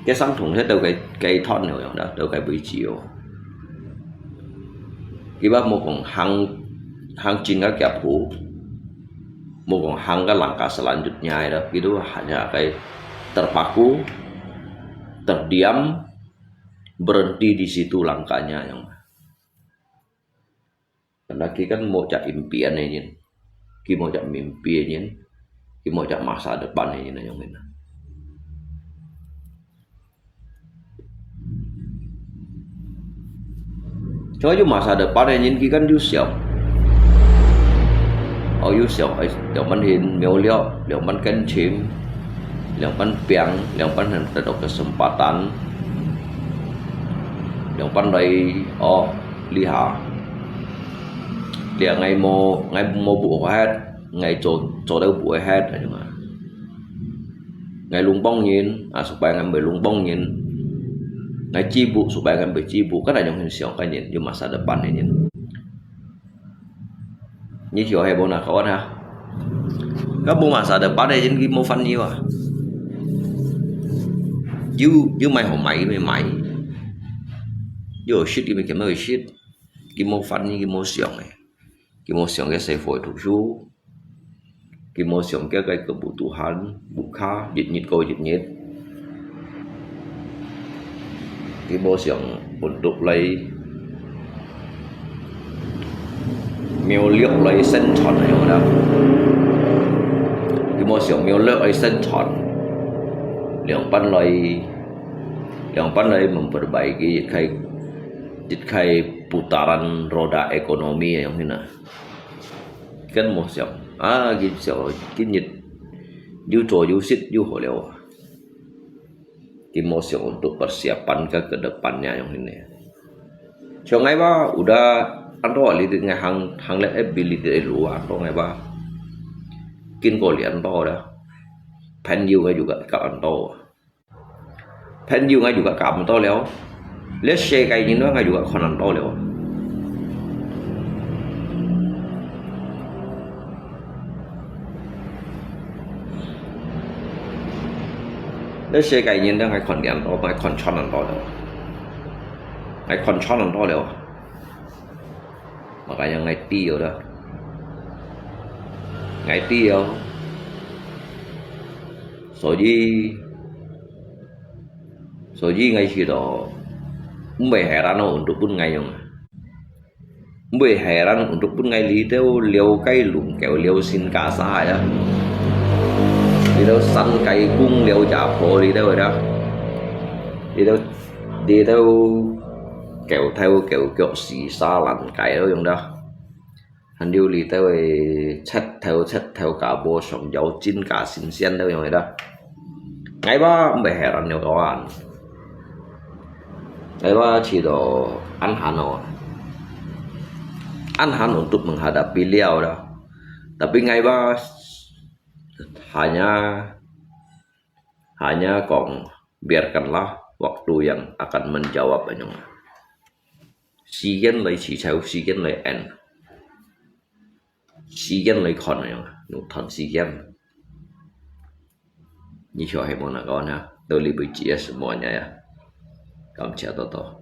cái sáng thùng hết đâu cái thon nhiều đó đâu cái buổi chiều kia ba một còn hàng chín cái kẹp phủ một còn hàng cái langkah selanjutnya đó gitu hanya kayak terpaku terdiam berhenti di situ langkahnya yang karena kita kan mau cak impian ini kita mau cak mimpi ini kita mau cak masa depan ini yang ini cho dù masa depan này nhìn kan Yusuf Yusuf yang man hin miolio yang man kencim yang man piang yang man ada kesempatan yang pandai lihat dia ngày mau buổi hết ngày chỗ đâu buổi hết rồi mà ngày lung bông nhìn supaya ngambil lung bông nhìn ngày chi bu supaya ngambil chi bu kan ada yang siang kan nhìn di masa depan ini như chiều hay bona kawan ha các bu masa depan này jadi mau fan nhiều à you mày hổ mày yo shit đi cái mấy shit cái mau fan như cái mau siang này cái mau siang cái sẽ phổi thủ số cái mau siang cái kebutuhan buka dịch nhit cái mau siang untuk lấy miêu liếc lấy sinh tròn này ở đâu cái mau siang miêu liếc lấy sinh tròn yang pan lấy memperbaiki kai putaran roda ekonomi yang ini kan mau siang gitu siang cái nhật du trò du xích du hồ liều Kimos yang untuk persiapan ke depannya yang ini. Cho ngay ba udah ando li dengan hang le ability dari luar to ngay ba. Kin ko li ando dah. Pen yu ngay juga ka ando. Pen yu ngay juga ka ando leo. Let's share kay ni ngay juga kon ando leo. Let's share kay ni ngay kon yan to ngay kon chon ando leo. Ngay kon chon ando leo. Makanya ngay tiyo dah. Ngay tiyo. Soji ngay khi đó Mbe heran untuk pun ngay yang Mbe heran untuk pun ngay li teo liêu cây lủng kẹo liêu xin cá xa ya đi đâu săn cây cung liêu chả phô đi đâu rồi đó đi đâu kẹo theo kẹo xì xa lặn cây đâu dùng đó hành điêu li teo chất theo cả bộ sống dấu chín cả xin xiên đâu dùng đó ngay ba mbe heran nhiều kawan ngay ba chỉ do Anhan untuk menghadapi beliau dah. Tapi ngay ba hanya kong biarkanlah waktu yang akan menjawab anh em.時間嚟遲湊，時間嚟 end， 時間嚟 con anh em, nụ thần 時間。Như cho hai món là con ha, tôi liberi semuanya ya. Kamu chat toto.